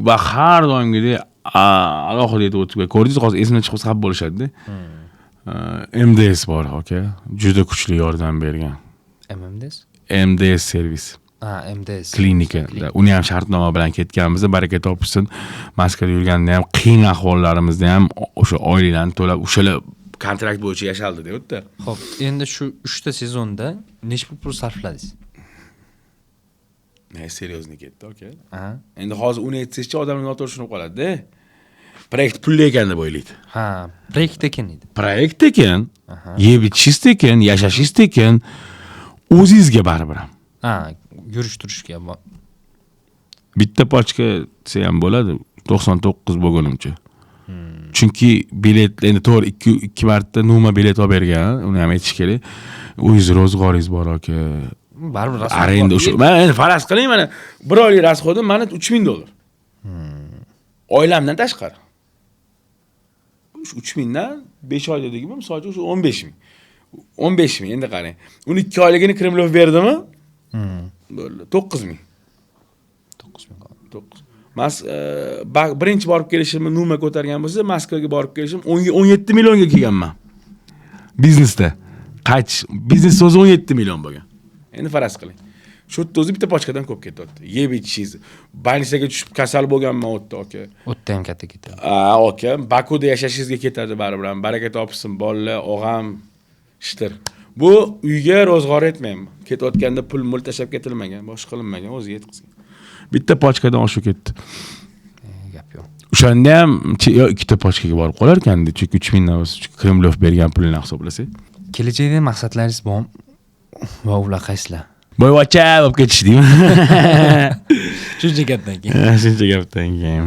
Speaker 2: Va har doimgidek alohida aytib o'tib ko'rdingiz, hozir esimdan chiqib qolsa bo'lishadi-da. MDS bor, aka. Juda kuchli yordam bergan. MDS servis.
Speaker 1: MDS
Speaker 2: klinikada. Uni ham shartnoma bilan ketganimizda, baraka topsin. Moskvada yurganda ham qiyin ahvollarimizda ham o'sha oyliklarni to'lab, o'shalar kontrakt bo'yicha yashaldi deb o'tdi.
Speaker 1: Xo'p, endi shu 3 ta sezonda nechta pul sarfladingiz?
Speaker 2: Seryozni ketdi, aka. Endi hozir uni aytsizchi, odamlar noto'g'ri tushunib qoladi-da. Proyekt pulli ekan deb o'ylaydi.
Speaker 1: Proyekt ekan edi.
Speaker 2: Proyekt ekan, yeb ichishingiz ekan, yashashingiz ekan, o'zingizga baribir.
Speaker 1: Yurish turishga.
Speaker 2: Bitta pochka desa ham bo'ladi, 99 bo'lgunimcha. Chunki bilet endi to'g'ri 2 marta numa bilet olib bergan, uni ham aytish kerak. O'zingiz ro'zg'oringiz bor aka.
Speaker 1: Baribir
Speaker 2: Arenda o'sha. Men endi faraz qiling, mana 1 oylik rasxodim mana $3000. Oilamdan tashqari. Shu 3000 dan 5 oy dedikmi, misolcha shu 15000. 15000 endi qarang. Uni 2 oyligini Kremlov berdimi? Bo'ldi, 9000. 9. Birinchi borib kelishimni numa ko'targan bo'lsa, Moskvaga borib kelishim 17 millionga kelganman. Biznesda. Biznes o'zi 17 million bo'lgan. Endi faraz qiling. Shu yerda o'zi bitta pochkadan ko'p ketyapti. Yeb ichishingiz. Больницаga tushib kasal bo'lganman o'tda aka.
Speaker 1: O'tda ham katta ketadi.
Speaker 2: Aka, Bakuda yashashingizga ketadi baribir. Baraka topsin, bolalar, og'am, shitir. Bu uyga ro'zg'or etmayman. Ketayotganda pul tashlab ketilmagan, boshqa qilinmagan, o'zi yetkazgan. Bitta pochkadan oshib ketdi.
Speaker 1: Gap yo'q.
Speaker 2: O'shanda ham ikkita pochkaga borib qolar ekandi, chunki 3000 dan Kremlov bergan pulni hisoblasak.
Speaker 1: Kelajakda maqsadlaringiz bormi? Va ular qaysilar?
Speaker 2: Boyvacha bo'lib ketish deymi?
Speaker 1: Shuncha gapdan keyin.
Speaker 2: Shuncha gapdan keyin.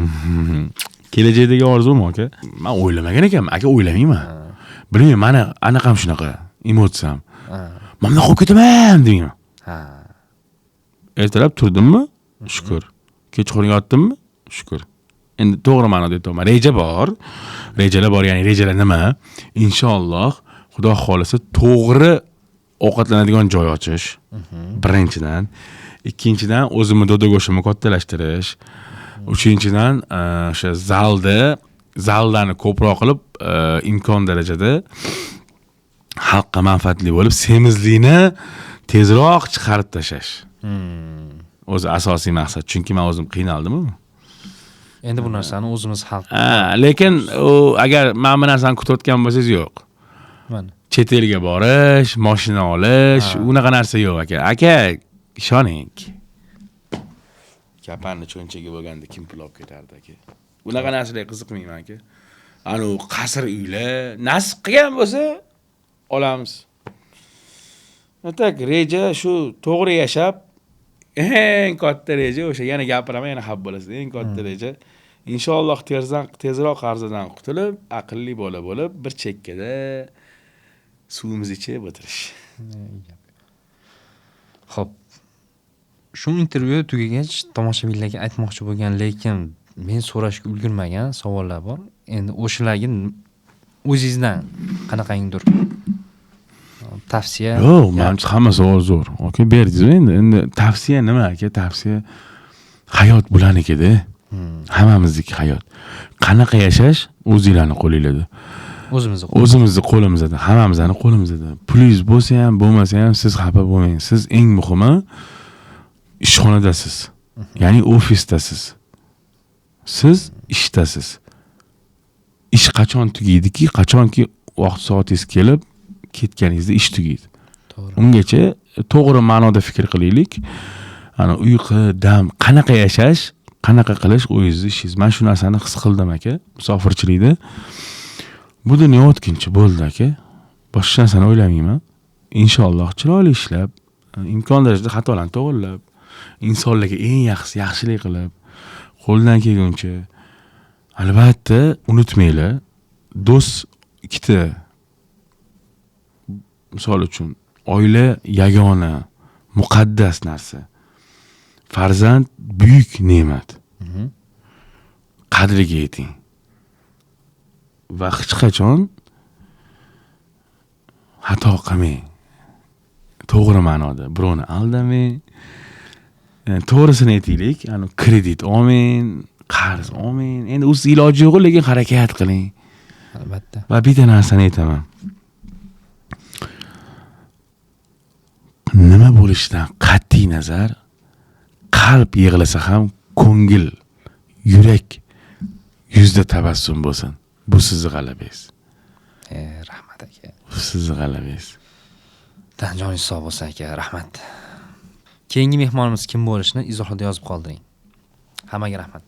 Speaker 2: Kelajakdagi orzum aka. Men o'ylamagan ekanman, aka o'ylamayman. Bilmayman, mana anaqam shunaqa, emotsiyam. Mana qo'yib ketaman deyman. Ertalab turdimmi? Shukr. Kechqurun yotdimmi? Shukr. Endi to'g'ri ma'noda aytaman. Reja bor. Rejalar bor, ya'ni rejalar nima? Inshaalloh, Xudo xolisa to'g'ri ovqatlanadigan joy ochish. Birinchidan, ikkinchidan o'zimni do'da go'shtimni kattalashtirish. Uchinchidan, o'sha zallarni ko'proq qilib, imkon darajada xalqqa manfaatli bo'lib, semizlikni tezroq chiqarib tashlash. O'zi asosiy maqsad. Chunki men o'zim qiynaldim.
Speaker 1: Endi bu narsani o'zimiz hal
Speaker 2: lekin agar men bu narsani kutayotgan bo'lsangiz yo'q.
Speaker 1: Mana
Speaker 2: Chet elga borish, mashina olish, unaqa narsa yo'q aka. Aka, ishoning. Kapanni cho'nchaga bo'lganda kim pul olib ketardi aka? Unaqa narsalarga qiziqmayman aka. Anu qasr uylar nasib qilgan bo'lsa olamiz. Tak reja shu to'g'ri yashab eng katta reja o'sha, yana gapiraman, yana xab bo'lasiz. Eng katta reja inshaalloh tezroq qarzidan qutulib, aqlli bola bo'lib, bir chekkada suvimizni ichib o'tirish.
Speaker 1: Xo'p. Shu intervyu tugagach, tomoshabinlarga aytmoqchi bo'lgan, lekin men so'rashga ulgurmagan savollar bor. Endi o'shalarga o'zingizdan qanaqangdir tavsiya.
Speaker 2: Yo'q, menimcha hamma savol zo'r. Aka, berdingiz endi tavsiya nima aka? Tavsiya hayot bularnikida. Hammamizniki hayot. Qanaqa yashash o'zingizlarning qo'lingizda. O'zimizni qo'limizda, hammamizning qo'limizda. Pulingiz bo'lsa ham, bo'lmasa ham siz xafa bo'lmang. Siz eng muhimi ishxonadasiz. Ya'ni ofisdasiz. Siz ishdasiz. Ish qachon tugaydiki, qachonki vaqt soatingiz kelib ketganingizda ish tugaydi.
Speaker 1: To'g'ri.
Speaker 2: Ungacha to'g'ri ma'noda fikr qilaylik. Ana uyqu, dam, qanaqa yashash, qanaqa qilish o'zingizni ishingiz. Men shu narsani his qildim aka, musofirchilikda. Bu dunyo o'tkinchi bo'ldi aka. Boshqa narsani o'ylamayman. Inshaalloh chiroyli ishlab, imkon darajada xatolarni to'g'rilab, insonlarga eng yaxshilik qilib, qo'ldan kelguncha albatta unutmanglar, do'st ikkita. Misol uchun, oila yagona, muqaddas narsa. Farzand buyuk ne'mat. Qadriga yeting. Va hech qachon xato qilmang. To'g'ri ma'noda birovni aldamang. To'g'risini aytaylik, kredit olmang, qarz olmang. Endi o'z iloji yo'q, lekin harakat qiling.
Speaker 1: Albatta.
Speaker 2: Va bitta narsani aytaman. Nima bo'lishidan qat'iy nazar, qalb yig'lasa ham ko'ngil, yurak yuzda tabassum bo'lsin. Bu sizning g'alabangiz.
Speaker 1: Rahmat aka.
Speaker 2: Bu sizning g'alabangiz.
Speaker 1: Tanjoningiz sog' bo'lsin aka, rahmat. Keyingi mehmonimiz kim bo'lishini izohida yozib qoldiring. Hammaga rahmat.